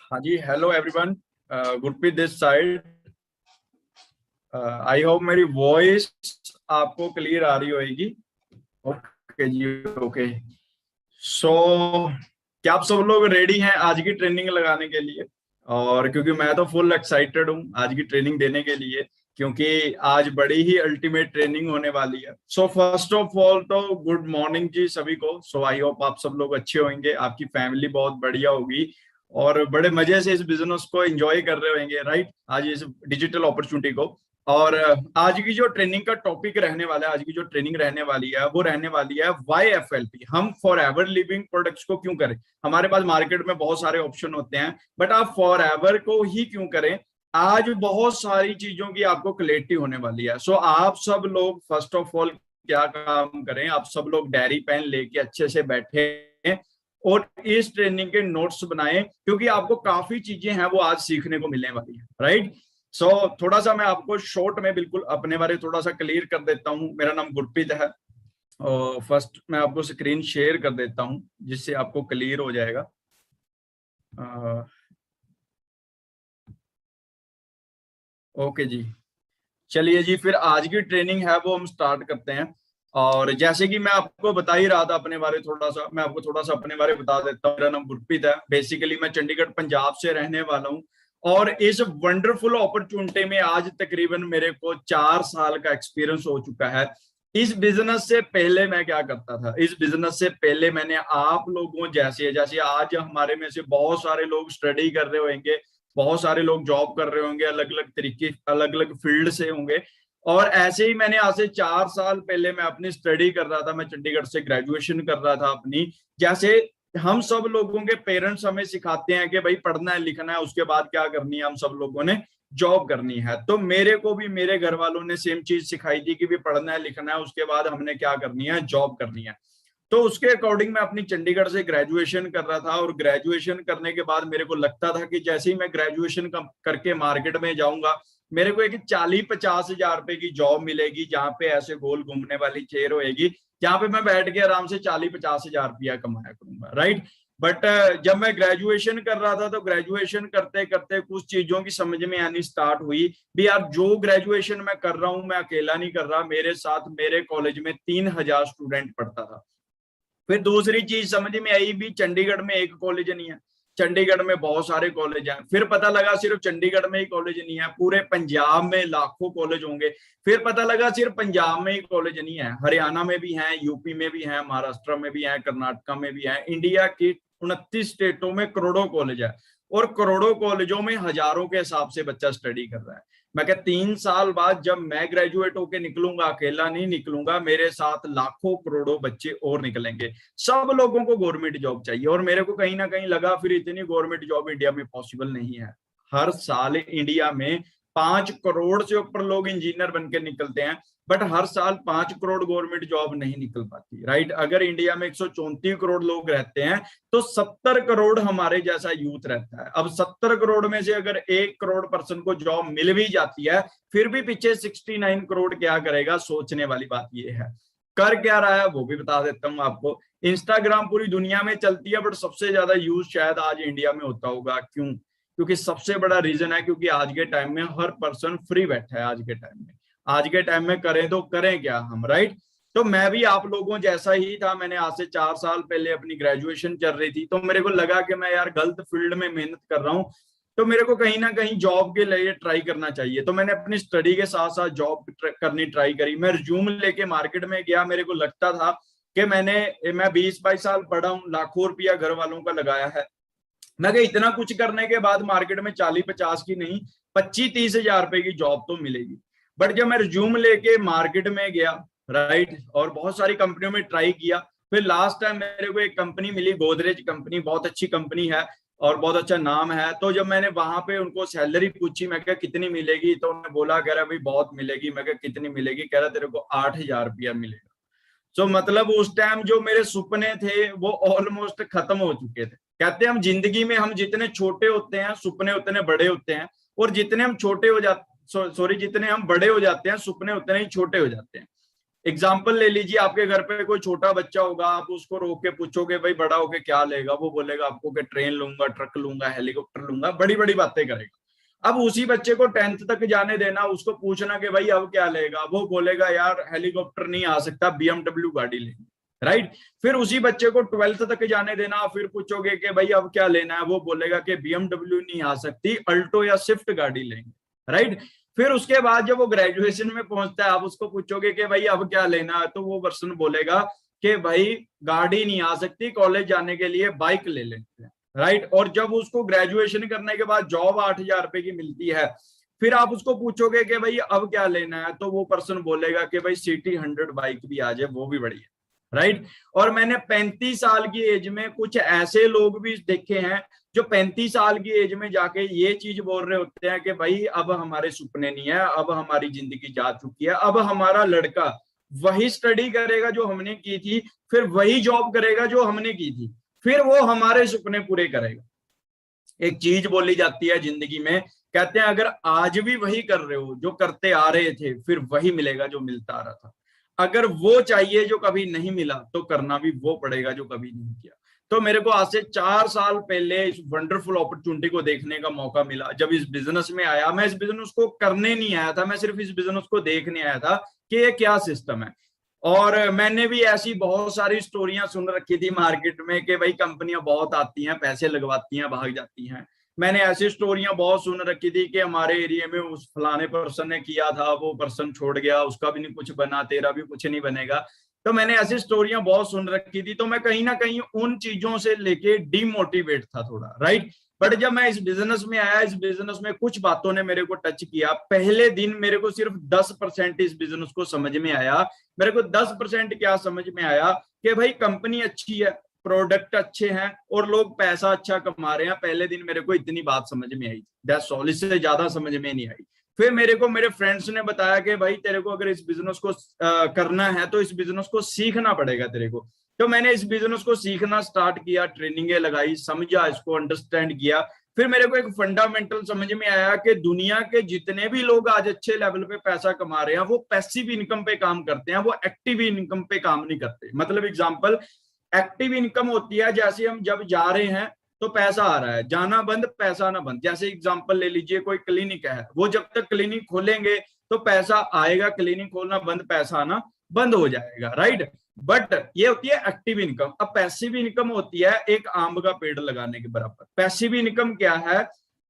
हाँ जी, hello everyone. Gurpreet this side. I hope मेरी वॉइस आपको क्लियर आ रही होगी। ओके जी, ओके। सो क्या आप सब लोग रेडी हैं आज की ट्रेनिंग लगाने के लिए? और क्योंकि मैं तो फुल एक्साइटेड हूँ आज की ट्रेनिंग देने के लिए, क्योंकि आज बड़ी ही अल्टीमेट ट्रेनिंग होने वाली है। सो फर्स्ट ऑफ ऑल तो गुड मॉर्निंग जी सभी को। सो आई होप आप सब लोग अच्छे होंगे, आपकी फैमिली बहुत बढ़िया होगी और बड़े मजे से इस बिजनेस को एंजॉय कर रहे होंगे, राइट, आज इस डिजिटल अपॉर्चुनिटी को। और आज की जो ट्रेनिंग का टॉपिक रहने वाला है, आज की जो ट्रेनिंग रहने वाली है वो रहने वाली है YFLP। हम फॉर एवर लिविंग प्रोडक्ट्स को क्यों करें? हमारे पास मार्केट में बहुत सारे ऑप्शन होते हैं, बट आप फॉर एवर को ही क्यों करें? आज बहुत सारी चीजों की आपको क्लैरिटी होने वाली है। सो आप सब लोग फर्स्ट ऑफ ऑल क्या काम करें, आप सब लोग डायरी पेन लेके अच्छे से बैठे और इस ट्रेनिंग के नोट्स बनाएं, क्योंकि आपको काफी चीजें हैं वो आज सीखने को मिलने वाली है, राइट। सो थोड़ा सा मैं आपको शॉर्ट में बिल्कुल अपने बारे थोड़ा सा क्लियर कर देता हूँ। मेरा नाम गुरप्रीत है और फर्स्ट मैं आपको स्क्रीन शेयर कर देता हूँ जिससे आपको क्लियर हो जाएगा। ओके जी, चलिए जी, फिर आज की ट्रेनिंग है वो हम स्टार्ट करते हैं। और जैसे कि मैं आपको बता ही रहा था अपने बारे, थोड़ा सा मैं आपको थोड़ा सा अपने बारे बता देता हूँ। मेरा नाम गुरप्रीत है, बेसिकली मैं चंडीगढ़ पंजाब से रहने वाला हूँ। और इस वंडरफुल अपॉर्चुनिटी में आज तकरीबन मेरे को 4 साल का एक्सपीरियंस हो चुका है। इस बिजनेस से पहले मैं क्या करता था? इस बिजनेस से पहले मैंने आप लोगों जैसे जैसे आज हमारे में से बहुत सारे लोग स्टडी कर रहे होंगे, बहुत सारे लोग जॉब कर रहे होंगे, अलग अलग तरीके अलग अलग फील्ड से होंगे। और ऐसे ही मैंने आज से 4 साल पहले मैं अपनी स्टडी कर रहा था, मैं चंडीगढ़ से ग्रेजुएशन कर रहा था अपनी। जैसे हम सब लोगों के पेरेंट्स हमें सिखाते हैं कि भाई पढ़ना है लिखना है, उसके बाद क्या करनी है, हम सब लोगों ने जॉब करनी है। तो मेरे को भी मेरे घर वालों ने सेम चीज सिखाई थी कि भी पढ़ना है लिखना है, उसके बाद हमने क्या करनी है, जॉब करनी है। तो उसके अकॉर्डिंग मैं अपनी चंडीगढ़ से ग्रेजुएशन कर रहा था। और ग्रेजुएशन करने के बाद मेरे को लगता था कि जैसे ही मैं ग्रेजुएशन करके मार्केट में जाऊंगा, मेरे को एक 40-50 हजार रुपए की जॉब मिलेगी, जहां पे ऐसे गोल घूमने वाली चेयर होएगी, जहां पे मैं बैठ के आराम से 40-50 हजार रुपया कमाया करूंगा, राइट। बट जब मैं ग्रेजुएशन कर रहा था तो ग्रेजुएशन करते करते कुछ चीजों की समझ में आनी स्टार्ट हुई भी। यार जो ग्रेजुएशन मैं कर रहा हूँ मैं अकेला नहीं कर रहा, मेरे साथ मेरे कॉलेज में 3,000 स्टूडेंट पढ़ता था। फिर दूसरी चीज समझ में आई भी, चंडीगढ़ में एक कॉलेज नहीं है, चंडीगढ़ में बहुत सारे कॉलेज हैं। फिर पता लगा सिर्फ चंडीगढ़ में ही कॉलेज नहीं है, पूरे पंजाब में लाखों कॉलेज होंगे। फिर पता लगा सिर्फ पंजाब में ही कॉलेज नहीं है, हरियाणा में भी हैं, यूपी में भी हैं, महाराष्ट्र में भी हैं, कर्नाटका में भी हैं। इंडिया की 29 स्टेटों में करोड़ों कॉलेज है और करोड़ों कॉलेजों में हजारों के हिसाब से बच्चा स्टडी कर रहा है। मैं क्या 3 साल बाद जब मैं ग्रेजुएट होके निकलूंगा, अकेला नहीं निकलूंगा, मेरे साथ लाखों करोड़ों बच्चे और निकलेंगे। सब लोगों को गवर्नमेंट जॉब चाहिए और मेरे को कहीं ना कहीं लगा फिर इतनी गवर्नमेंट जॉब इंडिया में पॉसिबल नहीं है। हर साल इंडिया में 5 करोड़ से ऊपर लोग इंजीनियर बनकर निकलते हैं, बट हर साल 5 करोड़ गवर्नमेंट जॉब नहीं निकल पाती, राइट। अगर इंडिया में 134 करोड़ लोग रहते हैं तो 70 करोड़ हमारे जैसा यूथ रहता है। अब 70 करोड़ में से अगर 1 करोड़ पर्सन को जॉब मिल भी जाती है, फिर भी पीछे 69 करोड़ क्या करेगा? सोचने वाली बात यह है। कर क्या रहा है वो भी बता देता हूँ आपको। इंस्टाग्राम पूरी दुनिया में चलती है, बट सबसे ज्यादा यूज शायद आज इंडिया में होता होगा। क्यों? क्योंकि सबसे बड़ा रीजन है क्योंकि आज के टाइम में हर पर्सन फ्री बैठा है। आज के टाइम में, आज के टाइम में करें तो करें क्या हम, राइट। तो मैं भी आप लोगों जैसा ही था। मैंने आज से 4 साल पहले अपनी ग्रेजुएशन चल रही थी, तो मेरे को लगा कि मैं यार गलत फील्ड में मेहनत कर रहा हूँ, तो मेरे को कहीं ना कहीं जॉब के लिए ट्राई करना चाहिए। तो मैंने अपनी स्टडी के साथ साथ जॉब करनी ट्राई करी। मैं रिज्यूम लेके मार्केट में गया, मेरे को लगता था कि मैं 20-22 साल पढ़ा हूँ, लाखों रुपया घर वालों का लगाया है। मैं इतना कुछ करने के बाद मार्केट में 40-50 की नहीं, 25-30 हजार रुपए की जॉब तो मिलेगी। बट जब मैं रिज्यूम लेके मार्केट में गया, राइट, और बहुत सारी कंपनियों में ट्राई किया, फिर लास्ट टाइम मेरे को एक कंपनी मिली, गोदरेज कंपनी, बहुत अच्छी कंपनी है और बहुत अच्छा नाम है। तो जब मैंने वहां पे उनको सैलरी पूछी, मैं क्या कितनी मिलेगी, तो उन्होंने बोला, कह रहा भाई बहुत मिलेगी। मैं क्या कितनी मिलेगी? कह रहा तेरे को 8,000 रुपया मिलेगा। तो मतलब उस टाइम जो मेरे सपने थे वो ऑलमोस्ट खत्म हो चुके थे। कहते हैं हम जिंदगी में हम जितने छोटे होते हैं सपने उतने बड़े होते हैं, और जितने हम छोटे हो जाते, सॉरी, जितने हम बड़े हो जाते हैं सपने उतने ही छोटे हो जाते हैं। एग्जाम्पल ले लीजिए, आपके घर पे कोई छोटा बच्चा होगा, आप उसको रोक के पूछोगे भाई बड़ा होके क्या लेगा, वो बोलेगा आपको कि ट्रेन लूंगा, ट्रक लूंगा, हेलीकॉप्टर लूंगा, बड़ी बड़ी बातें करेगा। अब उसी बच्चे को 10th तक जाने देना, उसको पूछना कि भाई अब क्या लेगा, वो बोलेगा यार हेलीकॉप्टर नहीं आ सकता, BMW गाड़ी लेंगे, राइट। फिर उसी बच्चे को 12th तक जाने देना, फिर पूछोगे कि भाई अब क्या लेना है, वो बोलेगा कि BMW नहीं आ सकती, अल्टो या स्विफ्ट गाड़ी लेंगे, राइट। फिर उसके बाद जब वो ग्रेजुएशन में पहुंचता है, आप उसको पूछोगे कि भाई अब क्या लेना है, तो वो पर्सन बोलेगा कि भाई गाड़ी नहीं आ सकती, कॉलेज जाने के लिए बाइक ले लेते हैं, राइट। और जब उसको ग्रेजुएशन करने के बाद जॉब 8,000 रुपए की मिलती है, फिर आप उसको पूछोगे कि भाई अब क्या लेना है, तो वो पर्सन बोलेगा कि भाई सिटी 100 बाइक भी आ जाए वो भी बढ़िया, राइट। और मैंने 35 साल की एज में कुछ ऐसे लोग भी देखे हैं जो 35 साल की एज में जाके ये चीज बोल रहे होते हैं कि भाई अब हमारे सपने नहीं है, अब हमारी जिंदगी जा चुकी है, अब हमारा लड़का वही स्टडी करेगा जो हमने की थी, फिर वही जॉब करेगा जो हमने की थी, फिर वो हमारे सपने पूरे करेगा। एक चीज बोली जाती है जिंदगी में, कहते हैं अगर आज भी वही कर रहे हो जो करते आ रहे थे, फिर वही मिलेगा जो मिलता आ रहा था। अगर वो चाहिए जो कभी नहीं मिला, तो करना भी वो पड़ेगा जो कभी नहीं किया। तो मेरे को आज से 4 साल पहले इस वंडरफुल अपॉर्चुनिटी को देखने का मौका मिला। जब इस बिजनेस में आया, मैं इस बिजनेस को करने नहीं आया था, मैं सिर्फ इस बिजनेस को देखने आया था कि ये क्या सिस्टम है। और मैंने भी ऐसी बहुत सारी स्टोरियां सुन रखी थी मार्केट में कि भाई कंपनियां बहुत आती हैं, पैसे लगवाती हैं, भाग जाती हैं। मैंने ऐसी स्टोरियां बहुत सुन रखी थी कि हमारे एरिया में उस फलाने पर्सन ने किया था, वो पर्सन छोड़ गया, उसका भी नहीं कुछ बना, तेरा भी कुछ नहीं बनेगा। तो मैंने ऐसी स्टोरियां बहुत सुन रखी थी, तो मैं कहीं ना कहीं उन चीजों से लेके डिमोटिवेट था थोड़ा, राइट। बट जब मैं इस बिजनेस में आया, इस बिजनेस में कुछ बातों ने मेरे को टच किया। पहले दिन मेरे को सिर्फ 10% इस बिजनेस को समझ में आया। मेरे को 10% क्या समझ में आया कि भाई कंपनी अच्छी है, प्रोडक्ट अच्छे हैं और लोग पैसा अच्छा कमा रहे हैं। पहले दिन मेरे को इतनी बात समझ में आई, दैट्स ऑल, इससे ज्यादा समझ में नहीं आई। फिर मेरे को मेरे फ्रेंड्स ने बताया कि भाई तेरे को अगर इस बिजनेस को करना है तो इस बिजनेस को सीखना पड़ेगा तेरे को। तो मैंने इस बिजनेस को सीखना स्टार्ट किया, ट्रेनिंगें लगाई, समझा, इसको अंडरस्टैंड किया। फिर मेरे को एक फंडामेंटल समझ में आया कि दुनिया के जितने भी लोग आज अच्छे लेवल पे पैसा कमा रहे हैं, वो पैसिव इनकम पे काम करते हैं, वो एक्टिव इनकम पे काम नहीं करते। मतलब एग्जांपल, एक्टिव इनकम होती है जैसे हम जब जा रहे हैं तो पैसा आ रहा है, जाना बंद पैसा ना बंद। जैसे एग्जांपल ले लीजिए, कोई क्लिनिक है, वो जब तक क्लिनिक खोलेंगे तो पैसा आएगा, क्लिनिक खोलना बंद पैसा आना बंद हो जाएगा, राइट। बट ये होती है एक्टिव इनकम। अब पैसिव इनकम होती है एक आम का पेड़ लगाने के बराबर। पैसिव इनकम क्या है?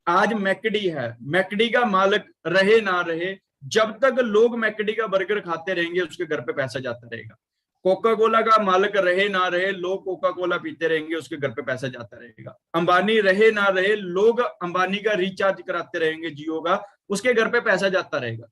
आज मैकडी है, मैकडी का मालिक रहे ना रहे, जब तक लोग मैकडी का बर्गर खाते रहेंगे उसके घर पे पैसा जाता रहेगा। कोका कोला का मालिक रहे ना रहे, लोग कोका कोला पीते रहेंगे, उसके घर पे पैसा जाता रहेगा। अंबानी रहे ना रहे, लोग अंबानी का रिचार्ज कराते रहेंगे जियो का, उसके घर पे पैसा जाता रहेगा।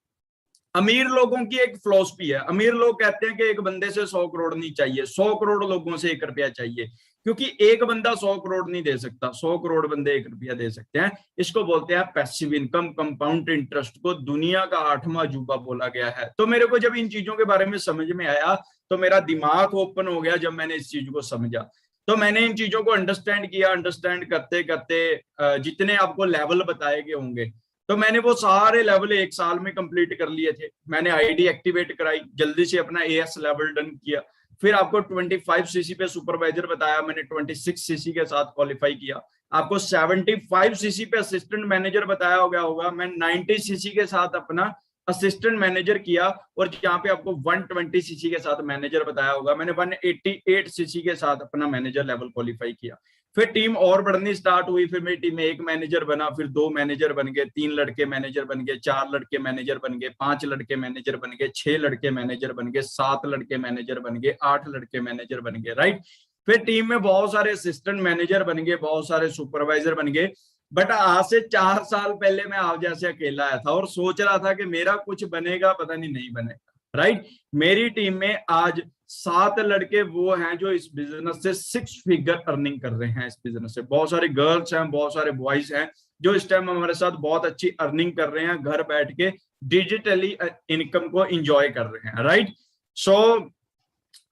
अमीर लोगों की एक फिलॉसफी है, अमीर लोग कहते हैं कि एक बंदे से 100 करोड़ नहीं चाहिए, 100 करोड़ लोगों से 1 रुपया चाहिए, क्योंकि एक बंदा 100 करोड़ नहीं दे सकता, 100 करोड़ बंदे 1 रुपया दे सकते हैं। इसको बोलते हैं पैसिव इनकम, कंपाउंड इंटरेस्ट को दुनिया का 8वां अजूबा बोला गया है। तो मेरे को जब इन चीजों के बारे में समझ में आया तो मेरा दिमाग ओपन हो गया। जब मैंने इस चीज को समझा तो मैंने इन चीजों को अंडरस्टैंड किया। अंडरस्टैंड करते करते जितने आपको लेवल बताए गए होंगे, तो मैंने वो सारे लेवल 1 साल में कंप्लीट कर लिए थे। मैंने आईडी एक्टिवेट कराई, जल्दी से अपना एएस लेवल डन किया। फिर आपको 25 सीसी पे सुपरवाइजर बताया, मैंने 26 सीसी के साथ क्वालिफाई किया। आपको 75 सीसी पे असिस्टेंट मैनेजर बताया हो गया होगा, मैं 90 सीसी के साथ अपना असिस्टेंट मैनेजर किया। और जहाँ पे आपको 120 सीसी के साथ मैनेजर बताया होगा, मैंने 188 सीसी के साथ अपना मैनेजर लेवल क्वालिफाई किया। फिर टीम और बढ़नी स्टार्ट हुई, फिर मेरी टीम में 1 मैनेजर बना, फिर 2 मैनेजर बन गए, 3 लड़के मैनेजर बन गए, 4 लड़के मैनेजर बन गए, 5 लड़के मैनेजर बन गए, 6 लड़के मैनेजर बन गए, 7 लड़के मैनेजर बन गए, 8 लड़के मैनेजर बन गए, राइट। फिर टीम में बहुत सारे असिस्टेंट मैनेजर बन गए, बहुत सारे सुपरवाइजर बन गए। बट आज से 4 साल पहले मैं आप जैसे अकेला आया था और सोच रहा था कि मेरा कुछ बनेगा, पता नहीं बनेगा, राइट। मेरी टीम में आज 7 लड़के वो हैं जो इस बिजनेस से 6 फिगर अर्निंग कर रहे हैं। इस बिजनेस से बहुत सारे गर्ल्स हैं, बहुत सारे बॉयज हैं जो इस टाइम हमारे साथ बहुत अच्छी अर्निंग कर रहे हैं, घर बैठ के डिजिटली इनकम को एंजॉय कर रहे हैं, राइट। सो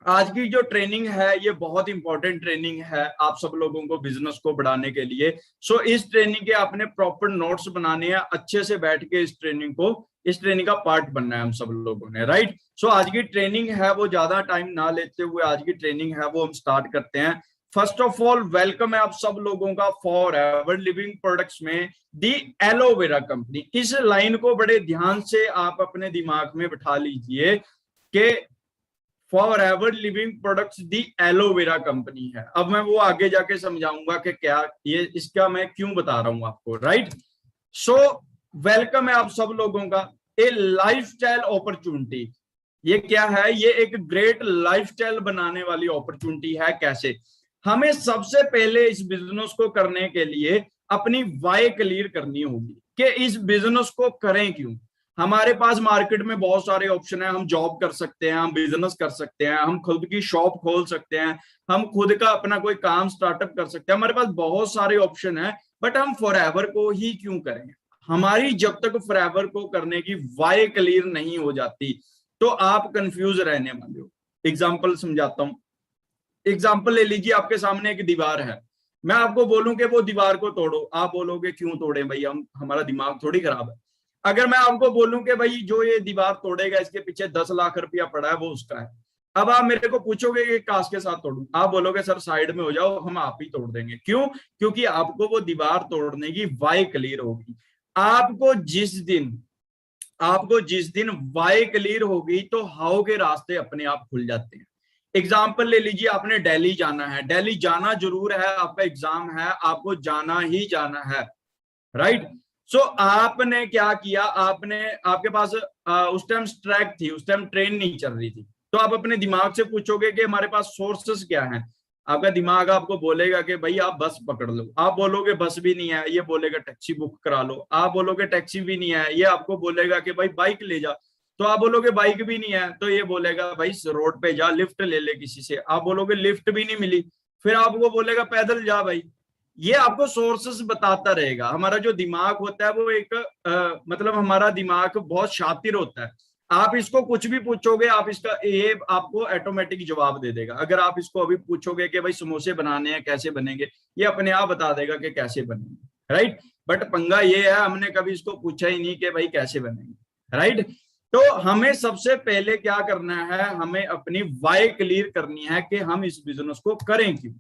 आज की जो ट्रेनिंग है ये बहुत इंपॉर्टेंट ट्रेनिंग है आप सब लोगों को बिजनेस को बढ़ाने के लिए। सो इस ट्रेनिंग के आपने प्रॉपर नोट्स बनाने हैं, अच्छे से बैठ के इस ट्रेनिंग का पार्ट बनना है हम सब लोगों ने, राइट। सो आज की ट्रेनिंग है वो ज्यादा टाइम ना लेते हुए आज की ट्रेनिंग है वो हम स्टार्ट करते हैं। फर्स्ट ऑफ ऑल वेलकम है आप सब लोगों का फॉरएवर लिविंग प्रोडक्ट्स में दी एलोवेरा कंपनी। इस लाइन को बड़े ध्यान से आप अपने दिमाग में बिठा लीजिए कि फॉरएवर लिविंग प्रोडक्ट्स दी एलोवेरा कंपनी है। अब मैं वो आगे जाके समझाऊंगा कि क्या ये इसका मैं क्यों बता रहा हूं आपको, राइट। सो वेलकम है आप सब लोगों का। ए लाइफस्टाइल अपॉर्चुनिटी, ये क्या है? ये एक ग्रेट लाइफस्टाइल बनाने वाली अपॉर्चुनिटी है। कैसे? हमें सबसे पहले इस बिजनेस को करने के लिए अपनी वाई क्लियर करनी होगी कि इस बिजनेस को करें क्यों। हमारे पास मार्केट में बहुत सारे ऑप्शन है, हम जॉब कर सकते हैं, हम बिजनेस कर सकते हैं, हम खुद की शॉप खोल सकते हैं, हम खुद का अपना कोई काम स्टार्टअप कर सकते हैं, हमारे पास बहुत सारे ऑप्शन है। बट हम फॉरएवर को ही क्यों करें? हमारी जब तक फॉरएवर को करने की वाई क्लियर नहीं हो जाती तो आप कंफ्यूज रहने वाले हो। एग्जाम्पल समझाता हूं। एग्जाम्पल ले लीजिए, आपके सामने एक दीवार है, मैं आपको बोलूं कि वो दीवार को तोड़ो, आप बोलोगे क्यों तोड़े भाई, हम हमारा दिमाग थोड़ी खराब है। अगर मैं आपको बोलूं कि भाई जो ये दीवार तोड़ेगा इसके पीछे 10 लाख रुपया पड़ा है, वो उसका है। अब आप मेरे को पूछोगे कि काश के साथ तोड़ूं, आप बोलोगे सर साइड में हो जाओ, हम आप ही तोड़ देंगे। क्यों? क्योंकि आपको वो दीवार तोड़ने की वाई क्लियर होगी। आपको जिस दिन आपको जिस दिन वाई क्लियर होगी तो हाउ के रास्ते अपने आप खुल जाते हैं। एग्जाम्पल ले लीजिए, आपने दिल्ली जाना है, दिल्ली जाना जरूर है, आपका एग्जाम है, आपको जाना ही जाना है, राइट। सो आपने क्या किया, आपने आपके पास उस टाइम स्ट्राइक थी, उस टाइम ट्रेन नहीं चल रही थी, तो आप अपने दिमाग से पूछोगे कि हमारे पास सोर्सेस क्या हैं। आपका दिमाग आपको बोलेगा कि भाई आप बस पकड़ लो, आप बोलोगे बस भी नहीं है, ये बोलेगा टैक्सी बुक करा लो, आप बोलोगे टैक्सी भी नहीं है, ये आपको बोलेगा कि भाई बाइक ले जा, तो आप बोलोगे बाइक भी नहीं है, तो ये बोलेगा भाई रोड पे जा, लिफ्ट ले ले किसी से, आप बोलोगे लिफ्ट भी नहीं मिली, फिर आपको बोलेगा पैदल जा भाई। ये आपको सोर्सेस बताता रहेगा। हमारा जो दिमाग होता है वो एक मतलब हमारा दिमाग बहुत शातिर होता है। आप इसको कुछ भी पूछोगे, आप इसका ये आपको ऑटोमेटिक जवाब दे देगा। अगर आप इसको अभी पूछोगे कि भाई समोसे बनाने हैं कैसे बनेंगे, ये अपने आप बता देगा कि कैसे बनेंगे, राइट। बट पंगा ये है, हमने कभी इसको पूछा ही नहीं कि भाई कैसे बनेंगे, राइट। तो हमें सबसे पहले क्या करना है, हमें अपनी वाई क्लियर करनी है कि हम इस बिजनेस को करें क्यों।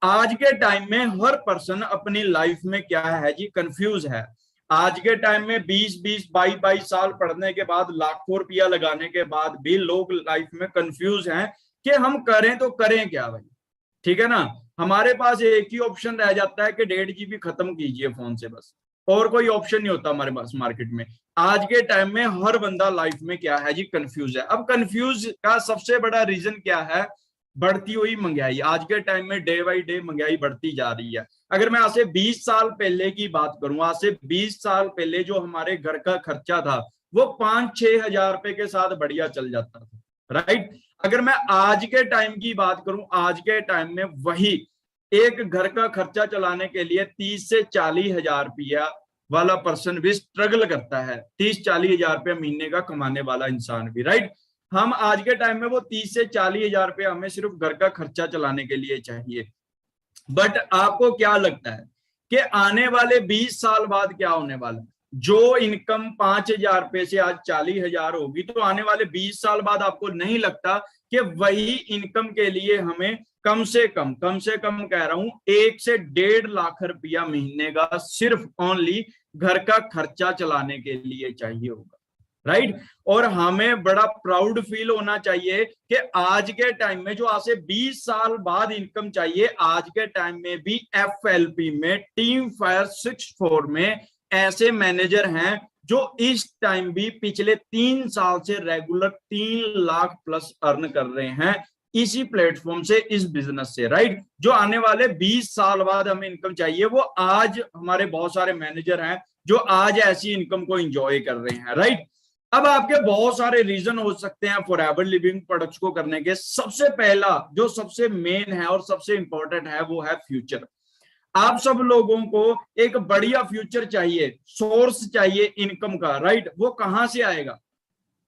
आज के टाइम में हर पर्सन अपनी लाइफ में क्या है जी, कंफ्यूज है। आज के टाइम में 20-20 22-22 साल पढ़ने के बाद, लाखों रुपया लगाने के बाद भी लोग लाइफ में कंफ्यूज हैं कि हम करें तो करें क्या भाई। ठीक है ना, हमारे पास एक ही ऑप्शन रह जाता है कि 1.5 GB खत्म कीजिए फोन से, बस और कोई ऑप्शन नहीं होता हमारे पास मार्केट में। आज के टाइम में हर बंदा लाइफ में क्या है जी, कंफ्यूज है। अब कंफ्यूज का सबसे बड़ा रीजन क्या है? बढ़ती हुई महंगाई। आज के टाइम में डे बाई डे महंगाई बढ़ती जा रही है। अगर मैं आज से 20 साल पहले की बात करूं, आज से 20 साल पहले जो हमारे घर का खर्चा था वो 5-6 हजार रुपए के साथ बढ़िया चल जाता था, राइट। अगर मैं आज के टाइम की बात करूं, आज के टाइम में वही एक घर का खर्चा चलाने के लिए 30 से 40 हजार रुपया वाला पर्सन भी स्ट्रगल करता है। 30-40 हजार रुपया महीने का कमाने वाला इंसान भी, राइट। हम आज के टाइम में वो 30 से 40 हजार रुपया हमें सिर्फ घर का खर्चा चलाने के लिए चाहिए। बट आपको क्या लगता है कि आने वाले 20 साल बाद क्या होने वाला है? जो इनकम 5 हजार रुपए से आज 40 हजार होगी, तो आने वाले 20 साल बाद आपको नहीं लगता कि वही इनकम के लिए हमें कम से कम कह रहा हूं 1 से 1.5 लाख रुपया महीने का सिर्फ ओनली घर का खर्चा चलाने के लिए चाहिए होगा, राइट। और हमें बड़ा प्राउड फील होना चाहिए कि आज के टाइम में जो आज से 20 साल बाद इनकम चाहिए, आज के टाइम में भी FLP में, टीम फायर 64 में ऐसे मैनेजर हैं जो इस टाइम भी पिछले 3 साल से रेगुलर 3 लाख प्लस अर्न कर रहे हैं इसी प्लेटफॉर्म से, इस बिजनेस से, राइट। जो आने वाले 20 साल बाद हमें इनकम चाहिए, वो आज हमारे बहुत सारे मैनेजर हैं जो आज ऐसी इनकम को एंजॉय कर रहे हैं, राइट। अब आपके बहुत सारे रीजन हो सकते हैं फॉरएवर लिविंग प्रोडक्ट्स को करने के। सबसे पहला जो सबसे मेन है और सबसे इंपॉर्टेंट है वो है फ्यूचर। आप सब लोगों को एक बढ़िया फ्यूचर चाहिए, सोर्स चाहिए इनकम का, राइट। वो कहां से आएगा?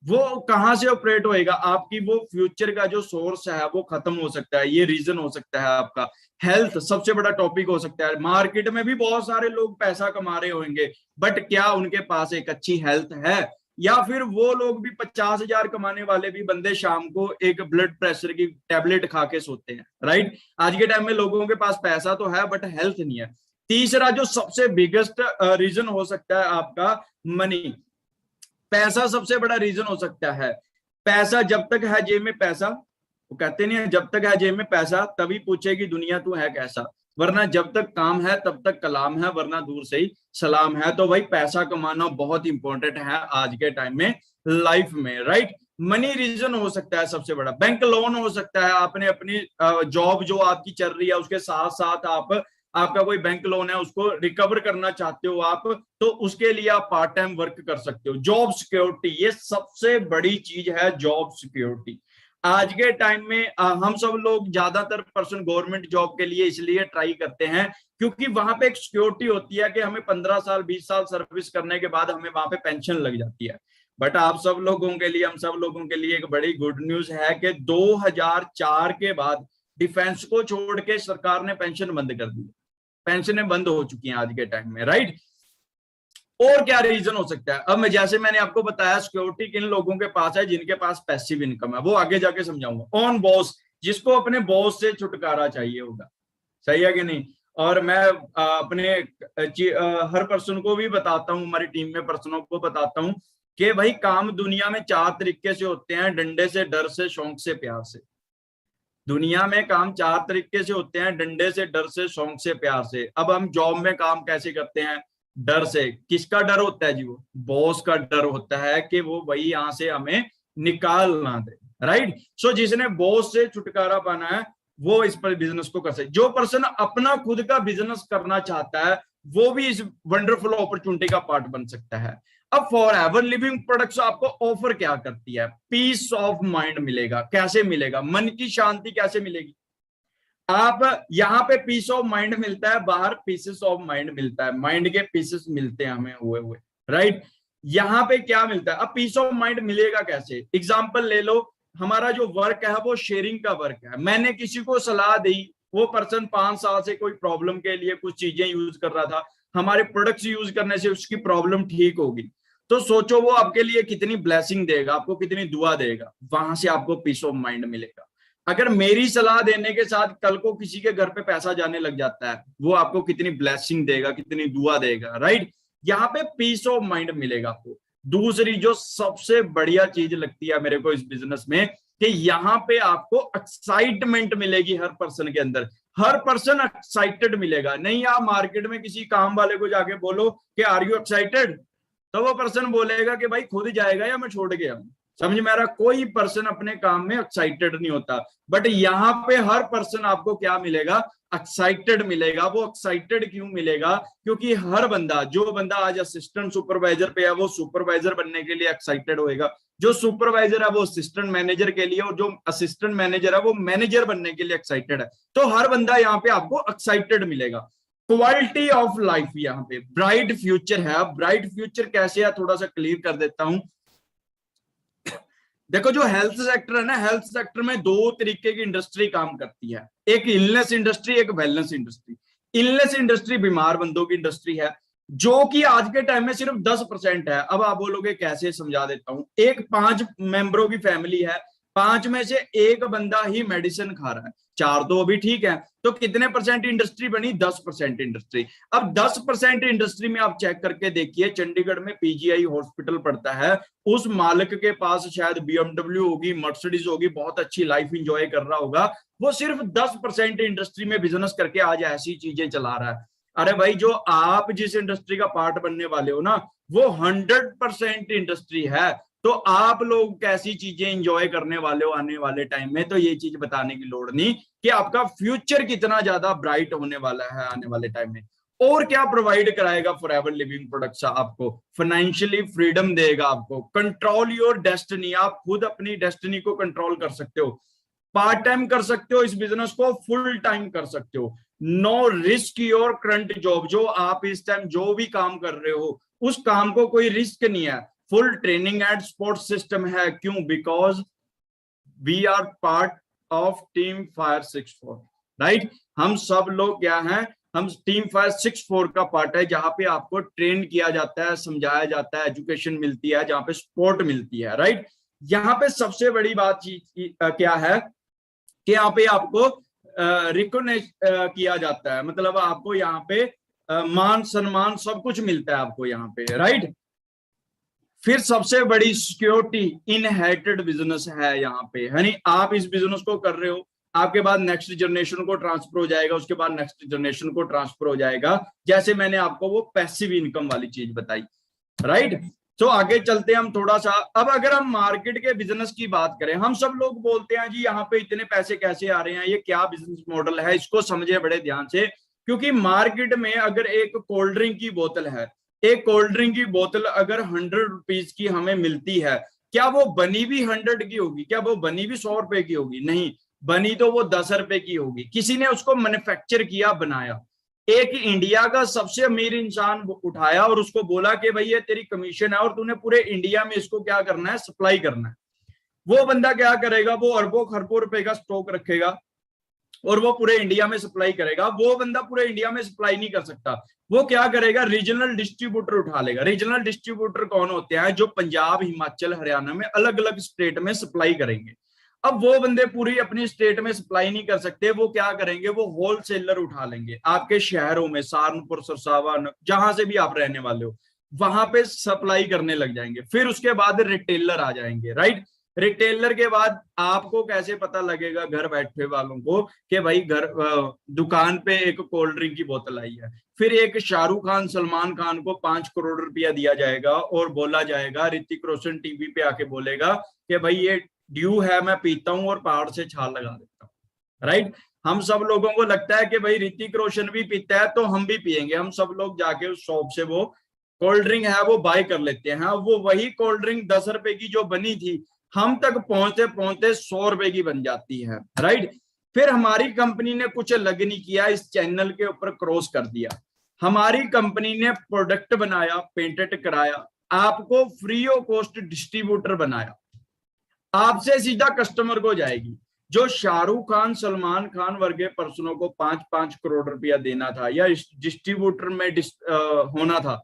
वो कहां से ऑपरेट होएगा? आपकी वो फ्यूचर का जो सोर्स है वो खत्म हो सकता है, ये रीजन हो सकता है आपका। हेल्थ सबसे बड़ा टॉपिक हो सकता है। मार्केट में भी बहुत सारे लोग पैसा कमा रहे होंगे, बट क्या उनके पास एक अच्छी हेल्थ है? या फिर वो लोग भी 50,000 कमाने वाले भी बंदे शाम को एक ब्लड प्रेशर की टेबलेट खा के सोते हैं, राइट? आज के टाइम में लोगों के पास पैसा तो है बट हेल्थ नहीं है। तीसरा जो सबसे बिगेस्ट रीजन हो सकता है आपका, मनी। पैसा सबसे बड़ा रीजन हो सकता है। पैसा जब तक है जेब में, पैसा, वो कहते नहीं है जब तक है जेब में पैसा तभी पूछेगी दुनिया तू है कैसा, वरना जब तक काम है तब तक कलाम है, वरना दूर से ही सलाम है। तो भाई पैसा कमाना बहुत इंपॉर्टेंट है आज के टाइम में लाइफ में, राइट? मनी रीजन हो सकता है सबसे बड़ा। बैंक लोन हो सकता है, आपने अपनी जॉब जो आपकी चल रही है उसके साथ साथ आपका कोई बैंक लोन है उसको रिकवर करना चाहते हो आप, तो उसके लिए आप पार्ट टाइम वर्क कर सकते हो। जॉब सिक्योरिटी, ये सबसे बड़ी चीज है, जॉब सिक्योरिटी। आज के टाइम में हम सब लोग ज्यादातर पर्सन गवर्नमेंट जॉब के लिए इसलिए ट्राई करते हैं क्योंकि वहां पे एक सिक्योरिटी होती है कि हमें 15 साल 20 साल सर्विस करने के बाद हमें वहां पे पेंशन लग जाती है। बट आप सब लोगों के लिए, हम सब लोगों के लिए एक बड़ी गुड न्यूज है कि 2004 के बाद डिफेंस को छोड़ के सरकार ने पेंशन बंद कर दी। पेंशनें बंद हो चुकी हैं आज के टाइम में, राइट? और क्या रीजन हो सकता है? अब मैं, जैसे मैंने आपको बताया, सिक्योरिटी किन लोगों के पास है? जिनके पास पैसिव इनकम है, वो आगे जाके समझाऊंगा। ऑन बॉस, जिसको अपने बॉस से छुटकारा चाहिए होगा, सही है कि नहीं? और मैं अपने हर पर्सन को भी बताता हूँ, हमारी टीम में पर्सनों को बताता हूँ कि भाई काम दुनिया में 4 तरीके से होते हैं, डंडे से, डर से, शौक से, प्यार से। दुनिया में काम 4 तरीके से होते हैं, डंडे से, डर से, शौक से, प्यार से। अब हम जॉब में काम कैसे करते हैं? डर से। किसका डर होता है जी? वो बॉस का डर होता है कि वो वही यहां से हमें निकाल ना दे, राइट? सो जिसने बॉस से छुटकारा पाना है वो इस पर बिजनेस को कर सकते। जो पर्सन अपना खुद का बिजनेस करना चाहता है वो भी इस वंडरफुल अपॉर्चुनिटी का पार्ट बन सकता है। अब फॉर एवर लिविंग प्रोडक्ट्स आपको ऑफर क्या करती है? पीस ऑफ माइंड मिलेगा। कैसे मिलेगा? मन की शांति कैसे मिलेगी? आप यहाँ पे पीस ऑफ माइंड मिलता है, बाहर पीसेस ऑफ माइंड मिलता है, माइंड के पीसेस मिलते हैं हमें हुए हुए, राइट? यहाँ पे क्या मिलता है? अब पीस ऑफ माइंड मिलेगा कैसे? एग्जाम्पल ले लो, हमारा जो वर्क है वो शेयरिंग का वर्क है। मैंने किसी को सलाह दी, वो पर्सन 5 साल से कोई प्रॉब्लम के लिए कुछ चीजें यूज कर रहा था, हमारे प्रोडक्ट्स यूज करने से उसकी प्रॉब्लम ठीक होगी। तो सोचो वो आपके लिए कितनी ब्लेसिंग देगा, आपको कितनी दुआ देगा, वहां से आपको पीस ऑफ माइंड मिलेगा। अगर मेरी सलाह देने के साथ कल को किसी के घर पे पैसा जाने लग जाता है, वो आपको कितनी ब्लेसिंग देगा, कितनी दुआ देगा, राइट? यहाँ पे पीस ऑफ माइंड मिलेगा आपको। दूसरी जो सबसे बढ़िया चीज लगती है मेरे को इस बिजनेस में, कि यहाँ पे आपको एक्साइटमेंट मिलेगी हर पर्सन के अंदर। हर पर्सन एक्साइटेड मिलेगा। नहीं आप मार्केट में किसी काम वाले को जाके बोलो कि आर यू एक्साइटेड, तो वो पर्सन बोलेगा कि भाई खुद जाएगा या मैं छोड़ के आऊं। समझ में आ रहा? कोई पर्सन अपने काम में एक्साइटेड नहीं होता। बट यहाँ पे हर पर्सन आपको क्या मिलेगा? एक्साइटेड मिलेगा। वो एक्साइटेड क्यों मिलेगा? क्योंकि हर बंदा, जो बंदा आज असिस्टेंट सुपरवाइजर पे है वो सुपरवाइजर बनने के लिए एक्साइटेड होएगा, जो सुपरवाइजर है वो असिस्टेंट मैनेजर के लिए, और जो असिस्टेंट मैनेजर है वो मैनेजर बनने के लिए एक्साइटेड है। तो हर बंदा यहाँ पे आपको एक्साइटेड मिलेगा। क्वालिटी ऑफ लाइफ, यहाँ पे ब्राइट फ्यूचर है। ब्राइट फ्यूचर कैसे है थोड़ा सा क्लियर कर देता हूं। देखो जो हेल्थ सेक्टर है ना, हेल्थ सेक्टर में 2 तरीके की इंडस्ट्री काम करती है, एक इलनेस इंडस्ट्री, एक वेलनेस इंडस्ट्री। इलनेस इंडस्ट्री बीमार बंदों की इंडस्ट्री है, जो कि आज के टाइम में सिर्फ 10% है। अब आप बोलोगे कैसे, समझा देता हूं। एक 5 मेंबरों की फैमिली है, 5 में से एक बंदा ही मेडिसिन खा रहा है, 4 तो अभी ठीक है, तो कितने परसेंट इंडस्ट्री बनी? 10% इंडस्ट्री। अब 10% इंडस्ट्री में आप चेक करके देखिए, चंडीगढ़ में पीजीआई हॉस्पिटल पड़ता है, उस मालिक के पास शायद बीएमडब्ल्यू होगी, मर्सिडीज होगी, बहुत अच्छी लाइफ इंजॉय कर रहा होगा। वो सिर्फ 10% इंडस्ट्री में बिजनेस करके आज ऐसी चीजें चला रहा है। अरे भाई, जो आप जिस इंडस्ट्री का पार्ट बनने वाले हो ना, वो 100% इंडस्ट्री है। तो आप लोग कैसी चीजें एंजॉय करने वाले हो आने वाले टाइम में, तो ये चीज बताने की लोड़ नहीं कि आपका फ्यूचर कितना ज्यादा ब्राइट होने वाला है आने वाले टाइम में। और क्या प्रोवाइड कराएगा फॉरएवर लिविंग प्रोडक्ट्स? आपको फाइनेंशियली फ्रीडम देगा, आपको कंट्रोल योर डेस्टिनी, आप खुद अपनी डेस्टिनी को कंट्रोल कर सकते हो। पार्ट टाइम कर सकते हो इस बिजनेस को, फुल टाइम कर सकते हो। No risk your current job, जो आप इस टाइम जो भी काम कर रहे हो उस काम को कोई रिस्क नहीं है। Full training and support system है। क्यों? Because we are part of team fire 64, right. हम सब लोग क्या हैं, हम टीम फायर 64 का पार्ट है, जहां पे आपको ट्रेन किया जाता है, समझाया जाता है, एजुकेशन मिलती है, जहां पे सपोर्ट मिलती है, राइट। यहाँ पे सबसे बड़ी बात क्या है कि यहाँ पे आपको रिकॉग्नाइज किया जाता है, मतलब आपको यहाँ पे मान सम्मान सब कुछ मिलता है आपको यहाँ पे, राइट। फिर सबसे बड़ी सिक्योरिटी इनहेरिटेड बिजनेस है यहाँ पे, यानी आप इस बिजनेस को कर रहे हो, आपके बाद नेक्स्ट जनरेशन को ट्रांसफर हो जाएगा, उसके बाद नेक्स्ट जनरेशन को ट्रांसफर हो जाएगा, जैसे मैंने आपको वो पैसिव इनकम वाली चीज बताई, राइट। तो आगे चलते हैं हम थोड़ा सा। अब अगर हम मार्केट के बिजनेस की बात करें, हम सब लोग बोलते हैं जी यहाँ पे इतने पैसे कैसे आ रहे हैं, ये क्या बिजनेस मॉडल है, इसको समझे बड़े ध्यान से। क्योंकि मार्केट में अगर एक कोल्ड ड्रिंक की बोतल है, एक कोल्ड ड्रिंक की बोतल अगर 100 रुपीज की हमें मिलती है, क्या वो बनी भी 100 की होगी? क्या वो बनी भी 100 रुपए की होगी? नहीं, बनी तो वो 10 रुपए की होगी। किसी ने उसको मैन्युफैक्चर किया, बनाया, एक इंडिया का सबसे अमीर इंसान उठाया और उसको बोला कि भाई ये तेरी कमीशन है और तूने पूरे इंडिया में इसको क्या करना है, सप्लाई करना है। वो बंदा क्या करेगा, वो अरबों खरबों रुपए का स्टॉक रखेगा और वो पूरे इंडिया में सप्लाई करेगा। वो बंदा पूरे इंडिया में सप्लाई नहीं कर सकता, वो क्या करेगा, रीजनल डिस्ट्रीब्यूटर उठा लेगा। रीजनल डिस्ट्रीब्यूटर कौन होते हैं? जो पंजाब, हिमाचल, हरियाणा में अलग अलग स्टेट में सप्लाई करेंगे। अब वो बंदे पूरी अपनी स्टेट में सप्लाई नहीं कर सकते, वो क्या करेंगे, वो होलसेलर उठा लेंगे आपके शहरों में, सहारनपुर, सरसावा, जहां से भी आप रहने वाले हो, वहां पे सप्लाई करने लग जाएंगे। फिर उसके बाद रिटेलर आ जाएंगे, राइट। रिटेलर के बाद आपको कैसे पता लगेगा घर बैठे वालों को कि भाई घर दुकान पे एक कोल्ड ड्रिंक की बोतल आई है? फिर एक शाहरुख खान, सलमान खान को 5 करोड़ रुपया दिया जाएगा और बोला जाएगा, ऋतिक रोशन टीवी पे आके बोलेगा कि भाई ये ड्यू है, मैं पीता हूं और पहाड़ से छाल लगा देता हूं, राइट। हम सब लोगों को लगता है कि भाई ऋतिक रोशन भी पीता है तो हम भी पियेंगे। हम सब लोग जाके उस शॉप से वो कोल्ड ड्रिंक है वो बाय कर लेते हैं। वो वही कोल्ड ड्रिंक 10 रुपए की जो बनी थी, हम तक पहुंचते पहुंचते 100 रुपए की बन जाती है, राइट। फिर हमारी कंपनी ने कुछ अलग नहीं किया, इस चैनल के ऊपर क्रॉस कर दिया। हमारी कंपनी ने प्रोडक्ट बनाया, पेटेंट कराया, आपको फ्री ऑफ कॉस्ट डिस्ट्रीब्यूटर बनाया, आपसे सीधा कस्टमर को जाएगी। जो शाहरुख खान, सलमान खान वर्गे पर्सनों को 5-5 करोड़ रुपया देना था या इस डिस्ट्रीब्यूटर में होना था,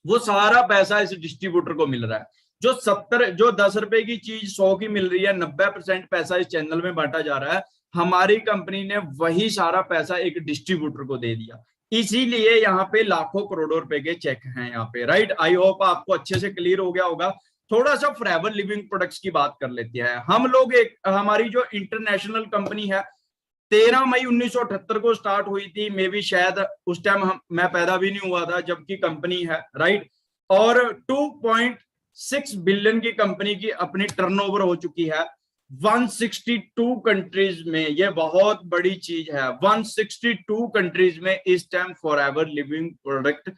वो सारा पैसा इस डिस्ट्रीब्यूटर को मिल रहा है। जो 10 रुपए की चीज 100 की मिल रही है, 90% पैसा इस चैनल में बांटा जा रहा है। हमारी कंपनी ने वही सारा पैसा एक डिस्ट्रीब्यूटर को दे दिया। इसीलिए यहाँ पे लाखों करोड़ों रुपए के चेक हैं यहाँ पे, राइट। आई होप आपको अच्छे से क्लियर हो गया होगा। थोड़ा सा फॉरएवर लिविंग प्रोडक्ट्स की बात कर लेते हैं हम लोग। हमारी जो इंटरनेशनल कंपनी है 13 मई 1978 को स्टार्ट हुई थी। मे भी शायद उस टाइम मैं पैदा भी नहीं हुआ था जबकि कंपनी है, राइट। और 2.6 बिलियन की कंपनी की अपनी टर्नओवर हो चुकी है 162 कंट्रीज में। ये बहुत बड़ी चीज है, 162 कंट्रीज में इस time forever living product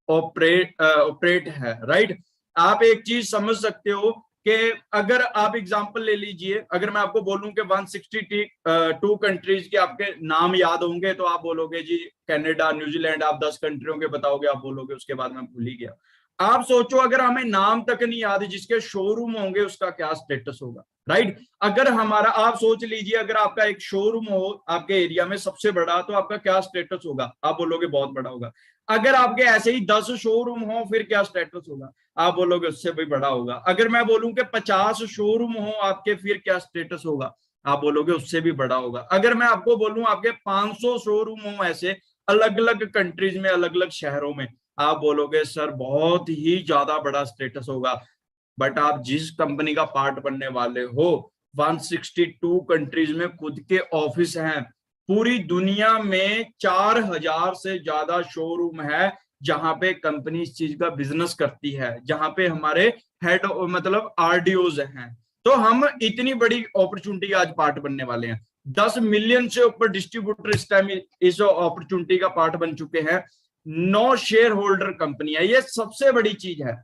operate है, राइट। आप एक चीज समझ सकते हो कि अगर आप एग्जांपल ले लीजिए, अगर मैं आपको बोलूं कि 162 कंट्रीज के आपके नाम याद होंगे तो आप बोलोगे जी कनाडा, न्यूजीलैंड, आप 10 कंट्रियों के बताओगे, आप बोलोगे उसके बाद मैं भूल ही गया। आप सोचो अगर हमें नाम तक नहीं याद, जिसके शोरूम होंगे उसका क्या स्टेटस होगा, राइट। अगर हमारा, आप सोच लीजिए अगर आपका एक शोरूम हो आपके एरिया में सबसे बड़ा, तो आपका क्या स्टेटस होगा? आप बोलोगे बहुत बड़ा होगा। अगर आपके ऐसे ही 10 शोरूम हो फिर क्या स्टेटस होगा? आप बोलोगे उससे भी बड़ा होगा। अगर मैं बोलूं कि 50 शोरूम हो आपके, फिर क्या स्टेटस होगा? आप बोलोगे उससे भी बड़ा होगा। अगर मैं आपको बोलूं आपके 500 शोरूम हो ऐसे अलग अलग कंट्रीज में, अलग अलग शहरों में, आप बोलोगे सर बहुत ही ज्यादा बड़ा स्टेटस होगा। बट आप जिस कंपनी का पार्ट बनने वाले हो, 162 कंट्रीज में खुद के ऑफिस हैं, पूरी दुनिया में 4000 से ज्यादा शोरूम है जहां पे कंपनी इस चीज का बिजनेस करती है, जहां पे हमारे हेड मतलब आरडीओज हैं। तो हम इतनी बड़ी अपॉर्चुनिटी आज पार्ट बनने वाले हैं। 10 मिलियन से ऊपर डिस्ट्रीब्यूटर इस टाइम इस अपॉर्चुनिटी का पार्ट बन चुके हैं। 9 शेयर होल्डर कंपनी है, ये सबसे बड़ी चीज है।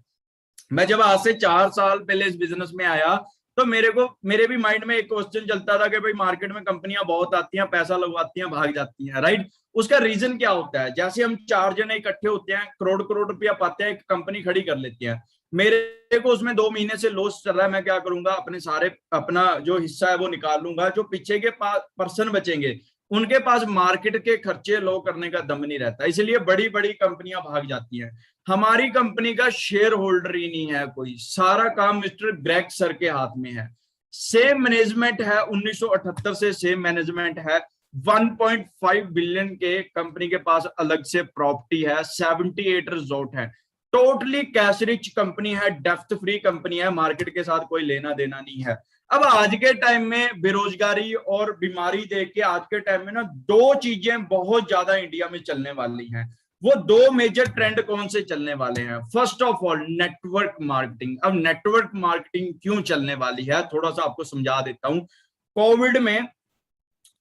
मैं जब आज से 4 साल पहले इस बिजनेस में आया तो मेरे भी माइंड में एक क्वेश्चन चलता था कि भाई मार्केट में कंपनियां बहुत आती हैं, पैसा लगवाती हैं, भाग जाती हैं, राइट। उसका रीजन क्या होता है? जैसे हम 4 जने इकट्ठे होते हैं, करोड़ करोड़ रुपया पाते हैं, एक कंपनी खड़ी कर लेते हैं, मेरे को उसमें 2 महीने से लॉस चल रहा है, मैं क्या करूंगा, अपने सारे अपना जो हिस्सा है वो निकाल लूंगा। जो पीछे के पर्सन बचेंगे उनके पास मार्केट के खर्चे लो करने का दम नहीं रहता, इसलिए बड़ी बड़ी कंपनियां भाग जाती हैं। हमारी कंपनी का शेयर होल्डर ही नहीं है कोई, सारा काम मिस्टर ग्रेग सर के हाथ में है। सेम मैनेजमेंट है 1978 से, सेम मैनेजमेंट है। 1.5 बिलियन के कंपनी के पास अलग से प्रॉपर्टी है, 78 रिजॉर्ट है, टोटली कैश रिच कंपनी है, डेप्थ फ्री कंपनी है, मार्केट के साथ कोई लेना देना नहीं है। अब आज के टाइम में बेरोजगारी और बीमारी देख के आज के टाइम में ना दो चीजें बहुत ज्यादा इंडिया में चलने वाली हैं। वो दो मेजर ट्रेंड कौन से चलने वाले हैं? First of all network marketing. अब नेटवर्क मार्केटिंग क्यों चलने वाली है थोड़ा सा आपको समझा देता हूं। कोविड में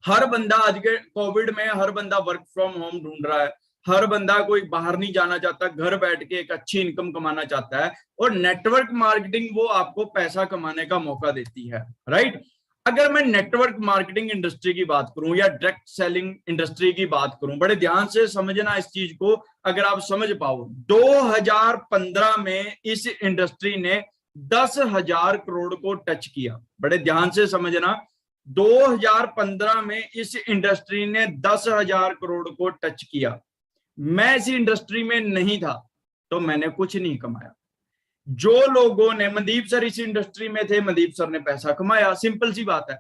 हर बंदा, आज के कोविड में हर बंदा वर्क फ्रॉम होम ढूंढ रहा है, हर बंदा कोई बाहर नहीं जाना चाहता, घर बैठ के एक अच्छी इनकम कमाना चाहता है, और नेटवर्क मार्केटिंग वो आपको पैसा कमाने का मौका देती है, राइट। अगर मैं नेटवर्क मार्केटिंग इंडस्ट्री की बात करूं या डायरेक्ट सेलिंग इंडस्ट्री की बात करूं, बड़े ध्यान से समझना इस चीज को, अगर आप समझ पाओ, 2015 में इस इंडस्ट्री ने 10,000 करोड़ को टच किया। बड़े ध्यान से समझना, 2015 में इस इंडस्ट्री ने 10,000 करोड़ को टच किया। मैं इस इंडस्ट्री में नहीं था तो मैंने कुछ नहीं कमाया। जो लोगों ने, मनदीप सर इस इंडस्ट्री में थे, मनदीप सर ने पैसा कमाया, सिंपल सी बात है।